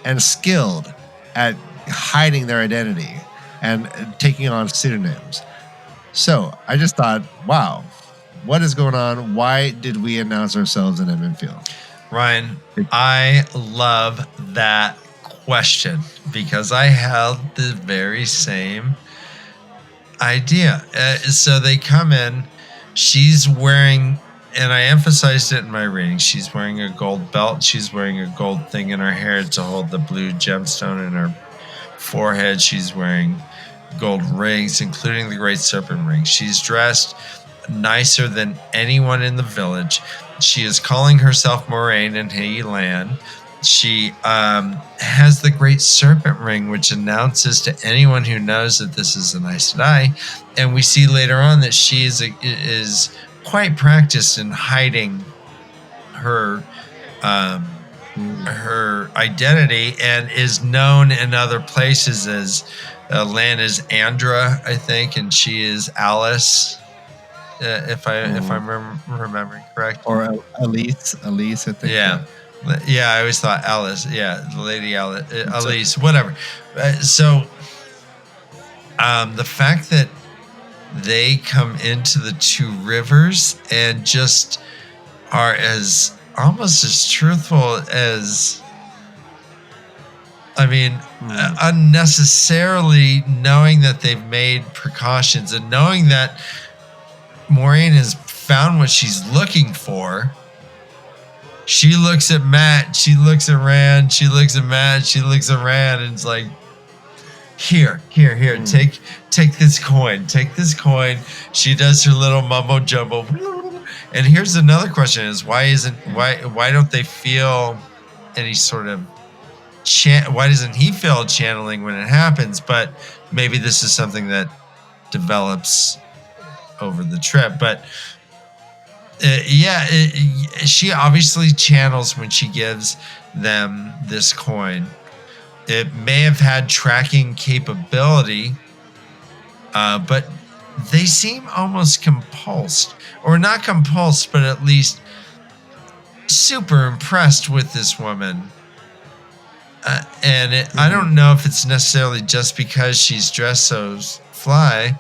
and skilled at hiding their identity and taking on pseudonyms. So I just thought, wow, what is going on? Why did we announce ourselves in Edmund Field? Ryan, I love that question because I held the very same idea. So they come in, she's wearing, and I emphasized it in my reading, she's wearing a gold belt, she's wearing a gold thing in her hair to hold the blue gemstone in her forehead, she's wearing gold rings, including the Great Serpent ring. She's dressed nicer than anyone in the village. She is calling herself Moraine and Lan. She has the Great Serpent ring, which announces to anyone who knows that this is an Aes Sedai. And we see later on that she is quite practiced in hiding her her identity and is known in other places as Lan is Andra, I think, and she is Alice. If I'm remembering correct, or Elise, I think. Yeah, I always thought Alice. Yeah, Lady Alice, Elise, whatever. So, the fact that they come into the Two Rivers and just are almost as truthful as, I mean, unnecessarily knowing that they've made precautions and knowing that Moraine has found what she's looking for. She looks at Matt, she looks at Rand, she looks at Matt, she looks at Rand, and it's like, here, take this coin, She does her little mumbo jumbo. And here's another question: is why don't they feel any sort of why doesn't he feel channeling when it happens? But maybe this is something that develops over the trip. But she obviously channels when she gives them this coin. It may have had tracking capability, but they seem almost compulsed, or not compulsed, but at least super impressed with this woman. I don't know if it's necessarily just because she's dressed so fly.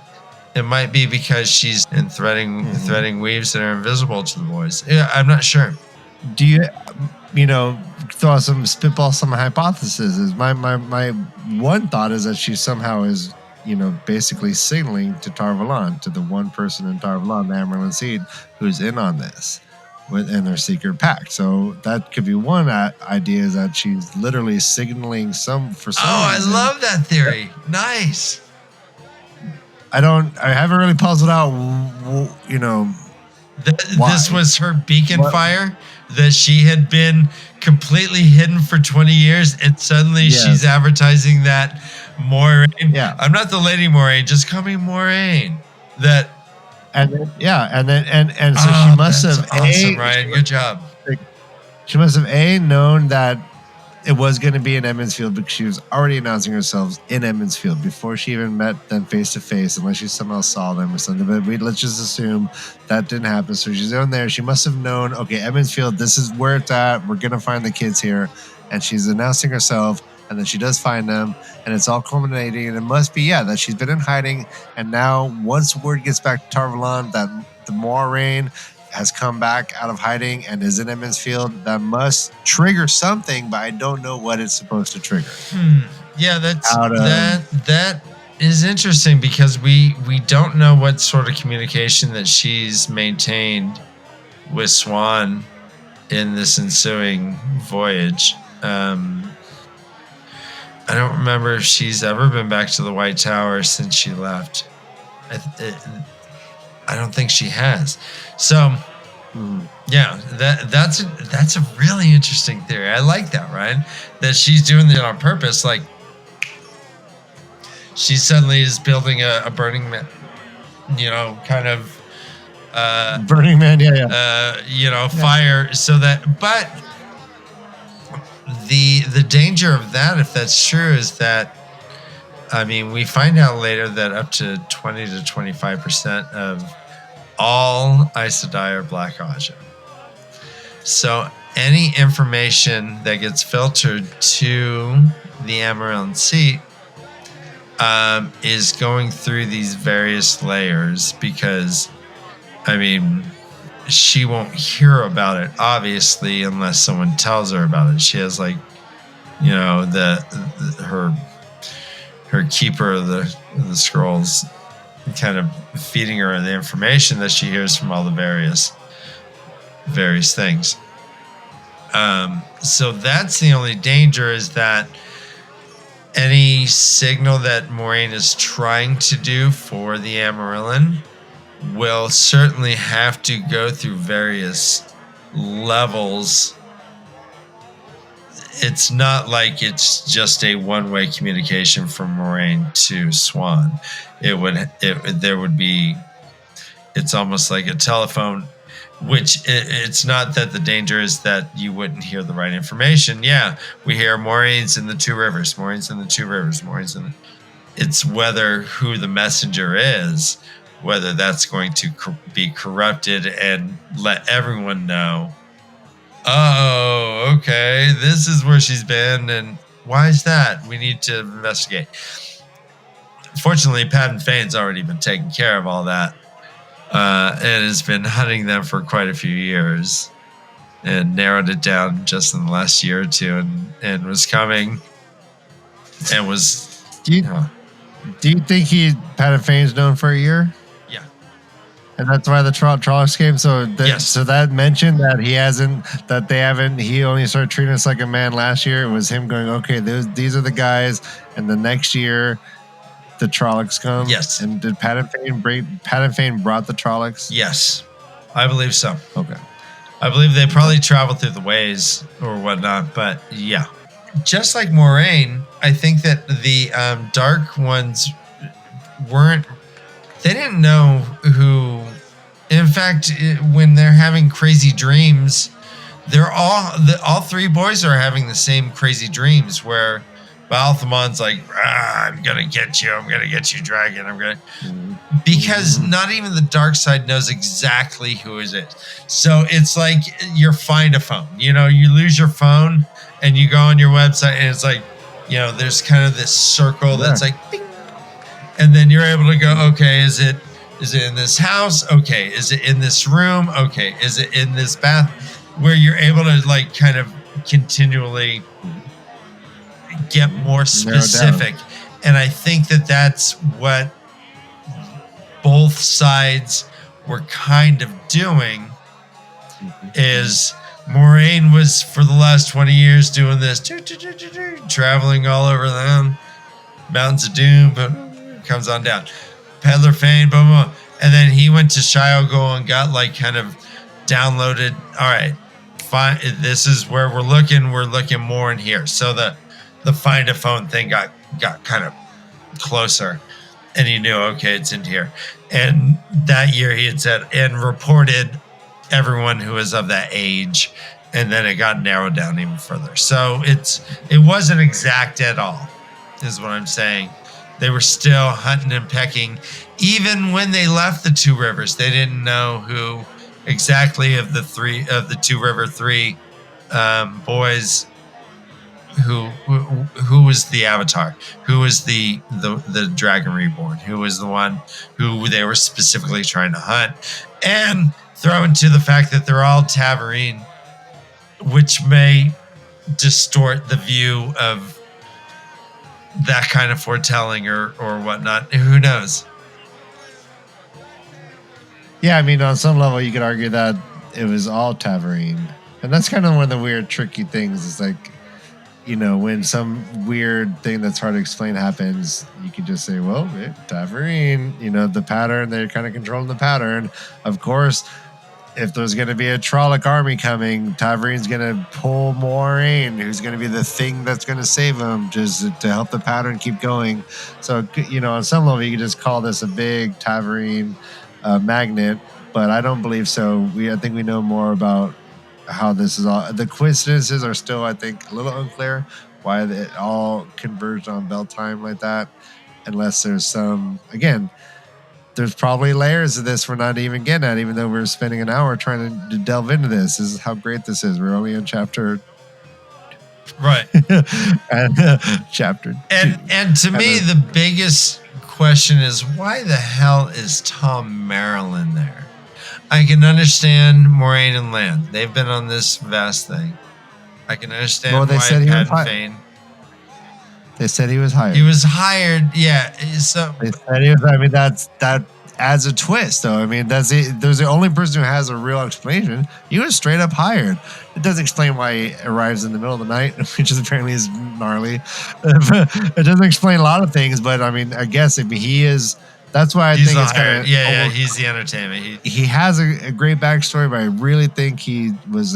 It might be because she's in threading weaves that are invisible to the boys. Yeah, I'm not sure. Do you spitball some hypotheses? Is my one thought is that she somehow is, basically signaling to Tar-Valon, to the one person in Tar-Valon, the Amaryllis Seed, who's in on this in their secret pact. So that could be one idea, is that she's literally signaling for some reason. I love that theory. Nice. I haven't really puzzled out, this was her beacon fire that she had been completely hidden for 20 years, and suddenly she's advertising that Moraine. Yeah. I'm not the Lady Moraine, just call me Moraine. So she must have awesome, Ryan. Good job. She must have known that it was going to be in Edmonds Field, because she was already announcing herself in Edmonds Field before she even met them face to face, unless she somehow saw them or something. But let's just assume that didn't happen. So she's on there. She must have known, okay, Edmonds Field, this is where it's at. We're going to find the kids here. And she's announcing herself, and then she does find them, and it's all culminating. And it must be, that she's been in hiding. And now, once word gets back to Tar-Valon that the Moraine has come back out of hiding and is in Edmonds Field, that must trigger something, but I don't know what it's supposed to trigger. Yeah, that is interesting, because we don't know what sort of communication that she's maintained with Swan in this ensuing voyage. I don't remember if she's ever been back to the White Tower since she left. I don't think she has. So, yeah, that's a really interesting theory. I like that, Ryan. That she's doing it on purpose. Like, she suddenly is building a Burning Man, kind of Burning Man, yeah. fire, so that. But the danger of that, if that's true, is that, I mean, we find out later that up to 20 to 25% of all Aes Sedai are Black Aja. So any information that gets filtered to the Amarillan seat is going through these various layers, because, I mean, she won't hear about it, obviously, unless someone tells her about it. She has, like, her keeper of the scrolls kind of feeding her the information that she hears from all the various things. So that's the only danger, is that any signal that Moiraine is trying to do for the Amarillan will certainly have to go through various levels. It's not like it's just a one-way communication from Moiraine to Swan. It's almost like a telephone, which it's not that the danger is that you wouldn't hear the right information. Yeah, we hear Moiraine's in the Two Rivers, it's whether who the messenger is, whether that's going to be corrupted and let everyone know, oh, okay, this is where she's been, and why is that? We need to investigate. Fortunately, Padden Fane's already been taking care of all that, and has been hunting them for quite a few years, and narrowed it down just in the last year or two, and was coming, and was... Do you think Padden Fane's known for a year? Yeah. And that's why the Trollocs came. So Yes. So that mentioned that he only started treating us like a man last year. It was him going, okay, these are the guys, and the next year the Trollocs come. Yes. And did Padden Fane brought the Trollocs? Yes, I believe so. Okay. I believe they probably traveled through the ways or whatnot, but yeah. Just like Moiraine, I think that the Dark Ones they didn't know who. In fact, when they're having crazy dreams, all three boys are having the same crazy dreams, where Balthamon's like, I'm gonna get you, dragon, because not even the dark side knows exactly who is it. So it's like your find a phone. You lose your phone and you go on your website, and it's like, there's kind of this circle that's like, bing. And then you're able to go, okay, is it in this house? Okay, is it in this room? Okay, is it in this bath? Where you're able to, like, kind of continually get more specific. And I think that that's what both sides were kind of doing, is Moiraine was, for the last 20 years, doing this, traveling all over them, Mountains of Doom, but comes on down. Peddler Fane, boom, boom. And then he went to Shiogo and got, like, kind of downloaded, all right, fine, this is where we're looking more in here. So the find a phone thing got kind of closer, and he knew, okay, it's in here. And that year he had said, and reported everyone who was of that age, and then it got narrowed down even further. So it wasn't exact at all, is what I'm saying. They were still hunting and pecking. Even when they left the Two Rivers, they didn't know who exactly of the Two River three boys, who was the Avatar, who was the Dragon Reborn, who was the one who they were specifically trying to hunt, and throw into the fact that they're all Taverine, which may distort the view of that kind of foretelling or whatnot. Who knows? Yeah, I mean, on some level, you could argue that it was all Taverine. And that's kind of one of the weird, tricky things. Is like, when some weird thing that's hard to explain happens, you can just say, well, Tavern, the pattern, they're kind of controlling the pattern. Of course, if there's going to be a Trolloc army coming, Tavern's going to pull Moraine, who's going to be the thing that's going to save him, just to help the pattern keep going. So, on some level, you can just call this a big Tavern magnet, but I don't believe so. I think we know more about how this is all. The coincidences are still, I think, a little unclear why it all converged on bell time like that, unless there's there's probably layers of this we're not even getting at, even though we're spending an hour trying to delve into this. This is how great this is. We're only in chapter right. and chapter 2. And to me, the biggest question is, why the hell is Tom Maryland there? I can understand Moraine and Land. They've been on this vast thing. I can understand why Pat Fane. They said he was hired. He was hired, yeah. So they said he was. I mean, that adds a twist, though. I mean, there's the only person who has a real explanation. He was straight up hired. It doesn't explain why he arrives in the middle of the night, which is apparently is gnarly. It doesn't explain a lot of things, but I mean, I guess he is. That's why he's think it's kind of he's the entertainment. He has a great backstory, but I really think he was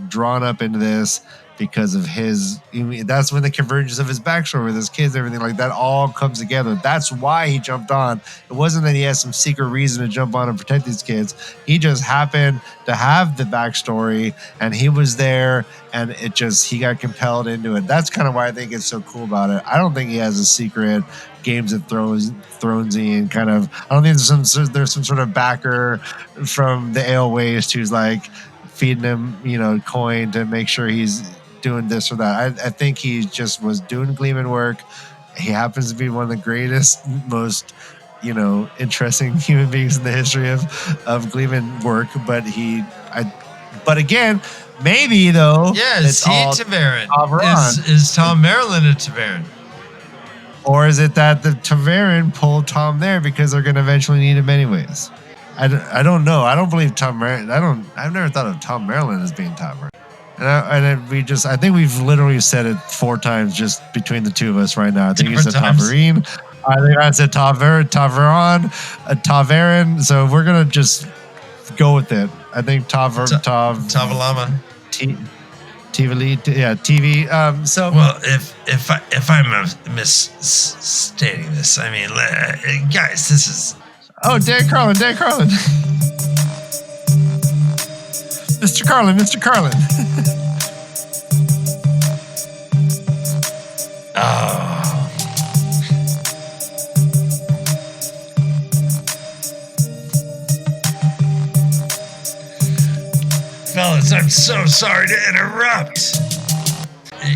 drawn up into this because of that's when the convergence of his backstory with his kids, everything like that all comes together. That's why he jumped on. It wasn't that he has some secret reason to jump on and protect these kids. He just happened to have the backstory, and he was there, and he got compelled into it. That's kind of why I think it's so cool about it. I don't think he has a secret Games of Thronesy and kind of. I don't think there's some sort of backer from the Ale Waste who's like feeding him, coin to make sure he's doing this or that. I think he just was doing Gleeman work. He happens to be one of the greatest, most interesting human beings in the history of Gleeman work. But again, maybe though. Yeah, is he Tavern? Is Tom Maryland a Tavern? Or is it that the Tavern pulled Tom there because they're going to eventually need him anyways? I don't know. I don't believe Tom Maryland. I've never thought of Tom Maryland as being Tavern. I think we've literally said it 4 times just between the two of us right now. I think you said Tavern. I think I said Tavern. So we're going to just go with it. I think Tavalama. TV. Well, if I'm misstating this, I mean, guys, this is. Oh, Dan Carlin. Mr. Carlin. Oh. Fellas, I'm so sorry to interrupt.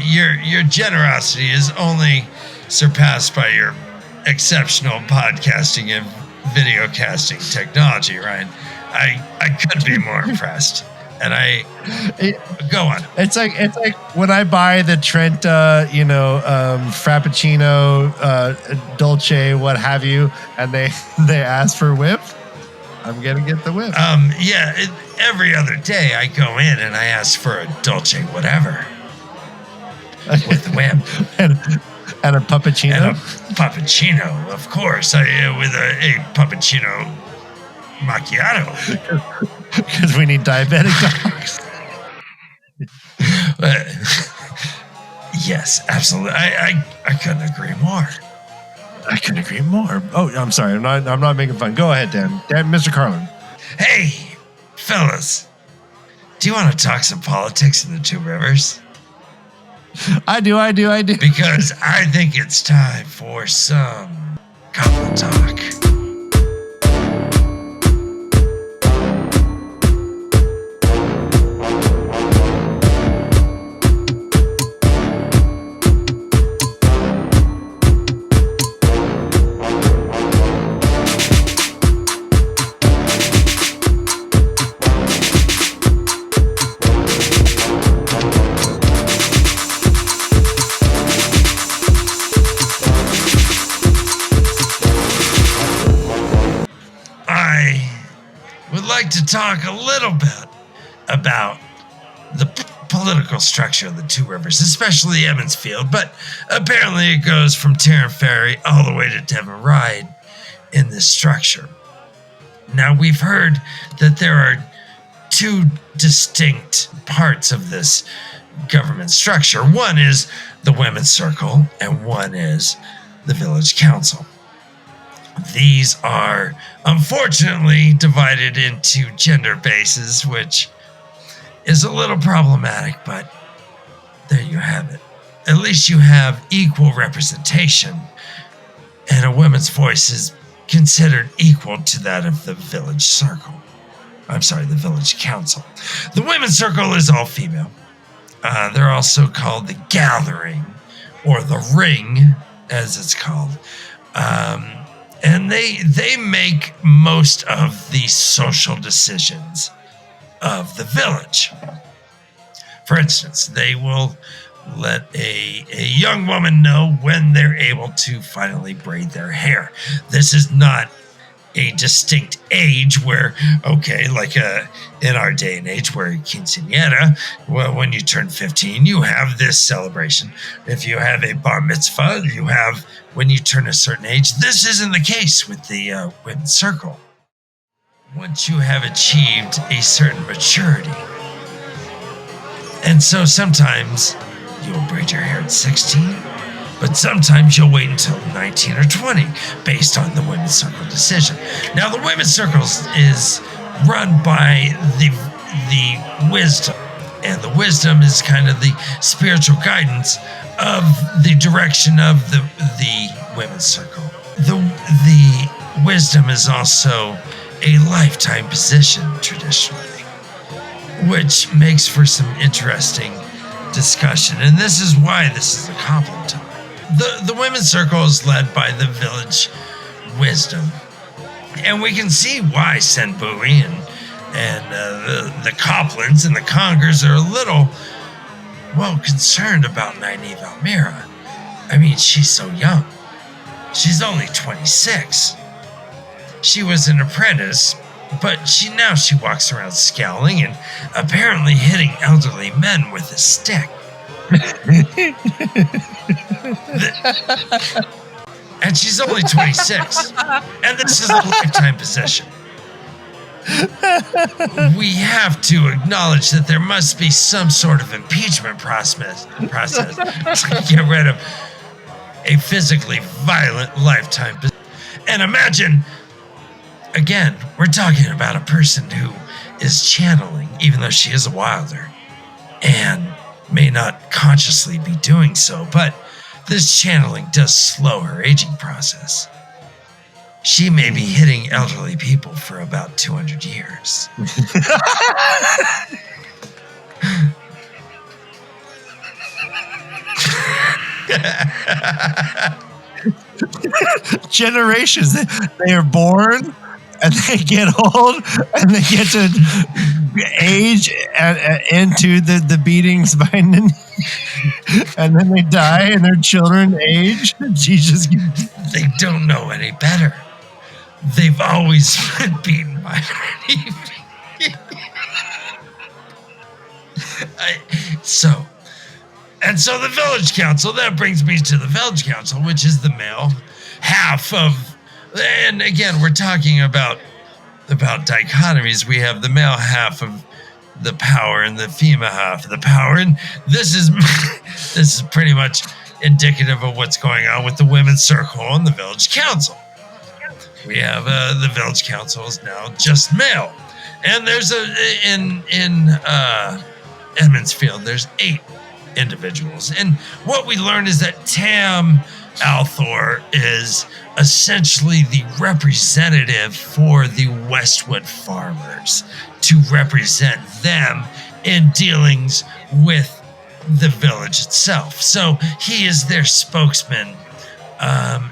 Your generosity is only surpassed by your exceptional podcasting and video casting technology, Ryan. I could be more impressed. And go on. It's like when I buy the Trent, Frappuccino, Dolce, what have you, and they ask for whip. I'm gonna get the whip. Every other day I go in and I ask for a Dolce whatever with whip and a puppuccino. And a puppuccino, of course. With a puppuccino macchiato. Because we need diabetic dogs. Yes, absolutely. I couldn't agree more. Oh, I'm sorry. I'm not making fun. Go ahead, Dan. Mr. Carlin. Hey, fellas. Do you want to talk some politics in the Two Rivers? I do. Because I think it's time for some couple talk. To talk a little bit about the political structure of the Two Rivers, especially Emmonsfield, but apparently it goes from Tarrant Ferry all the way to Devon Ride in this structure. Now, we've heard that there are two distinct parts of this government structure. One is the Women's Circle, and one is the Village Council. These are unfortunately divided into gender bases, which is a little problematic, but there you have it. At least you have equal representation, and a woman's voice is considered equal to that of the Village Circle. The Village Council. The Women's Circle is all female. They're also called the Gathering, or the Ring, as it's called. And they make most of the social decisions of the village. For instance, they will let a young woman know when they're able to finally braid their hair. This is not a distinct age where, in our day and age, where quinceañera, well, when you turn 15, you have this celebration. If you have a bar mitzvah, you have when you turn a certain age. This isn't the case with the Women's Circle. Once you have achieved a certain maturity. And so sometimes you'll braid your hair at 16, but sometimes you'll wait until 19 or 20 based on the Women's Circle decision. Now, the Women's Circle is run by the wisdom, and the wisdom is kind of the spiritual guidance of the direction of the Women's Circle. The wisdom is also a lifetime position traditionally, which makes for some interesting discussion, and this is why this is a compliment time. The Women's Circle is led by the Village Wisdom, and we can see why Senbui and the Coplans and the Congers are a little, concerned about Nynaeve Almira. I mean, she's so young. She's only 26. She was an apprentice, but she walks around scowling and apparently hitting elderly men with a stick. And she's only 26. And this is a lifetime position. We have to acknowledge that there must be some sort of impeachment process to get rid of a physically violent lifetime position. And imagine, again, we're talking about a person who is channeling, even though she is a wilder, and may not consciously be doing so, but this channeling does slow her aging process. She may be hitting elderly people for about 200 years. Generations. They are born and they get old and they get to age into the beatings by Nynaeve. And then they die and their children age. Jesus. They don't know any better. They've always been beaten by Nynaeve. So the Village Council, that brings me to the Village Council, which is the male half of, and again, we're talking about dichotomies. We have the male half of the power and the female half of the power, and this is pretty much indicative of what's going on with the Women's Circle and the Village Council. We have the Village Council is now just male, and there's in Edmondsfield, there's 8 individuals, and what we learn is that Tam Althor is essentially the representative for the Westwood farmers to represent them in dealings with the village itself. So he is their spokesman.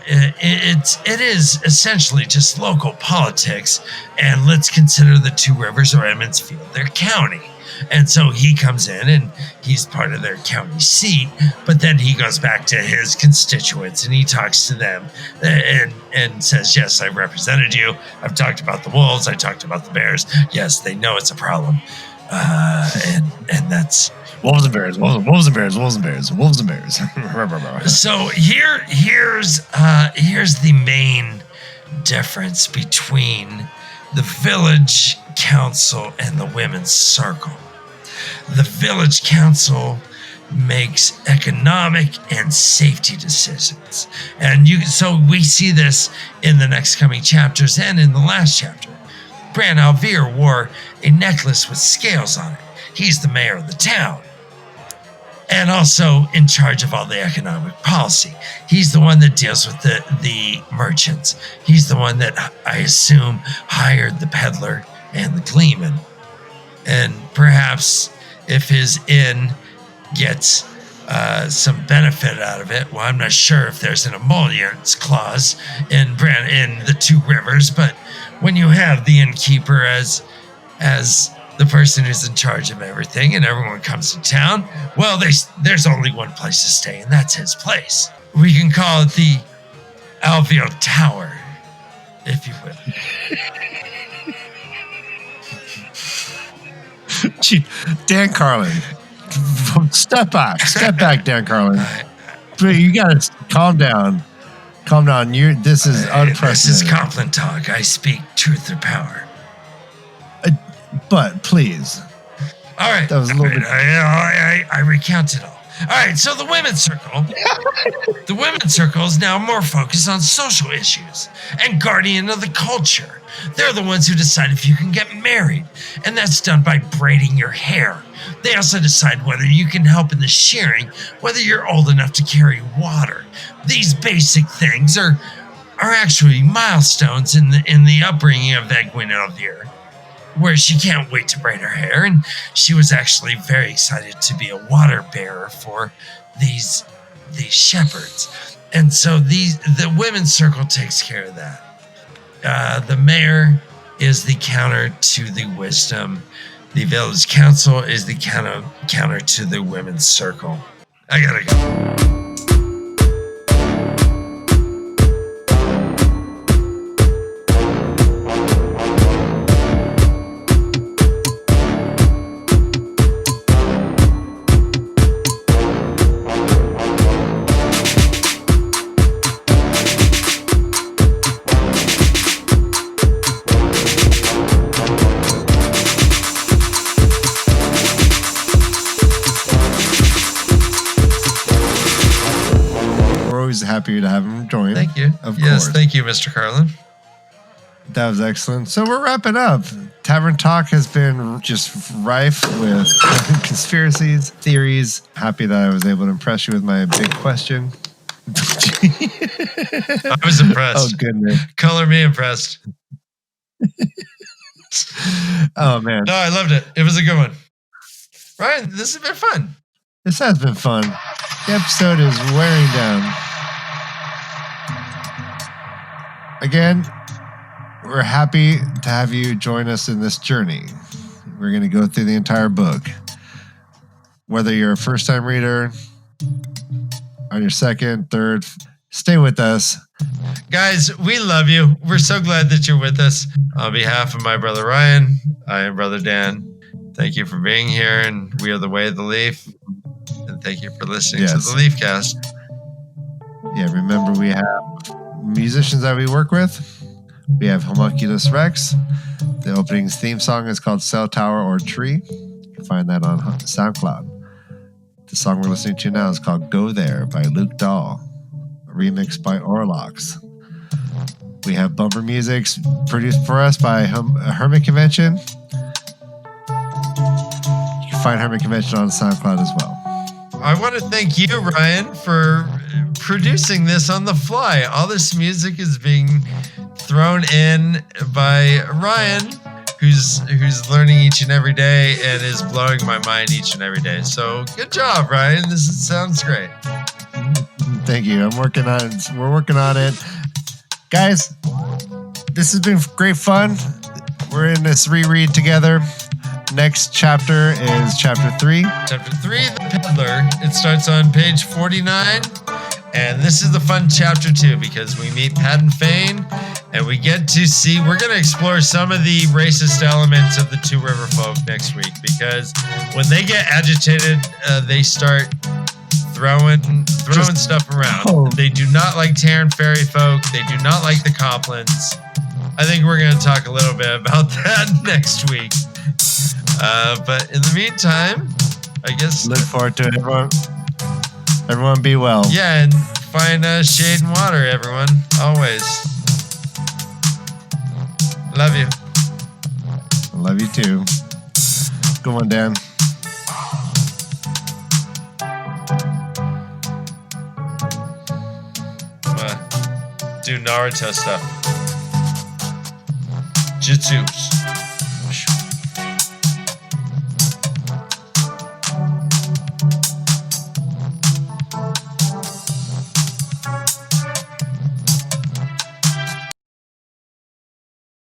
It is essentially just local politics, and let's consider the Two Rivers or Emmonsfield their county. And so he comes in and he's part of their county seat, but then he goes back to his constituents and he talks to them and says, yes, I represented you. I've talked about the wolves. I talked about the bears. Yes, they know it's a problem. And that's Wolves and bears, wolves and bears, wolves and bears, wolves and bears. So here's the main difference between the village council and the women's circle. The village council makes economic and safety decisions. And so we see this in the next coming chapters and in the last chapter. Bran Alvear wore a necklace with scales on it. He's the mayor of the town. And also in charge of all the economic policy. He's the one that deals with the merchants. He's the one that, I assume, hired the peddler and the gleeman. And perhaps if his inn gets some benefit out of it, well, I'm not sure if there's an emollients clause in the Two Rivers, but when you have the innkeeper as the person who's in charge of everything and everyone comes to town, well, there's only one place to stay, and that's his place. We can call it the Alvear Tower, if you will. Dan Carlin. Step back, Dan Carlin. You gotta calm down. This is unprecedented. This is Compline talk. I speak truth or power. But please. All right. That was a little bit. I recount it all. All right. So the women's circle. The women's circle is now more focused on social issues and guardian of the culture. They're the ones who decide if you can get married, and that's done by braiding your hair. They also decide whether you can help in the shearing, whether you're old enough to carry water. These basic things are actually milestones in the upbringing of Egwene Alvear, where she can't wait to braid her hair, and she was actually very excited to be a water bearer for these shepherds. And so the women's circle takes care of that. The mayor is the counter to the wisdom. The village council is the counter to the women's circle. I gotta go. Happy to have him join. Thank you. Of course. Thank you, Mr. Carlin. That was excellent. So we're wrapping up. Tavern Talk has been just rife with conspiracies, theories. Happy that I was able to impress you with my big question. I was impressed. Oh, goodness. Color me impressed. Oh, man. No, I loved it. It was a good one. Ryan, this has been fun. This has been fun. The episode is wearing down. Again, we're happy to have you join us in this journey. We're going to go through the entire book. Whether you're a first-time reader, on your second, third, stay with us. Guys, we love you. We're so glad that you're with us. On behalf of my brother Ryan, I am Brother Dan. Thank you for being here, and we are the Way of the Leaf. And thank you for listening to the LeafCast. Yeah, remember we have musicians that we work with. We have Homunculus Rex. The opening's theme song is called Cell Tower or Tree. You can find that on SoundCloud. The song we're listening to now is called Go There by Luke Dahl, remixed by Orlox. We have bumper music produced for us by Hermit Convention. You can find Hermit Convention on SoundCloud as well. I want to thank you, Ryan, for producing this on the fly. All this music is being thrown in by Ryan, who's learning each and every day and is blowing my mind each and every day. So good job, Ryan. Sounds great. Thank you. I'm working on it. We're working on it. Guys, this has been great fun. We're in this reread together. Next chapter is chapter 3. Chapter 3, The Peddler. It starts on page 49. And this is the fun chapter 2 because we meet Pat and Fane and we get to see, we're going to explore some of the racist elements of the Two River folk next week because when they get agitated, they start throwing stuff around. Oh. They do not like TAVERN Fairy folk. They do not like the Coplins. I think we're going to talk a little bit about that next week. But in the meantime, I guess... Look forward to it, everyone. Everyone be well. Yeah, and find shade and water, everyone. Always. Love you. Love you too. Good one, Dan. Do Naruto stuff. Jutsus.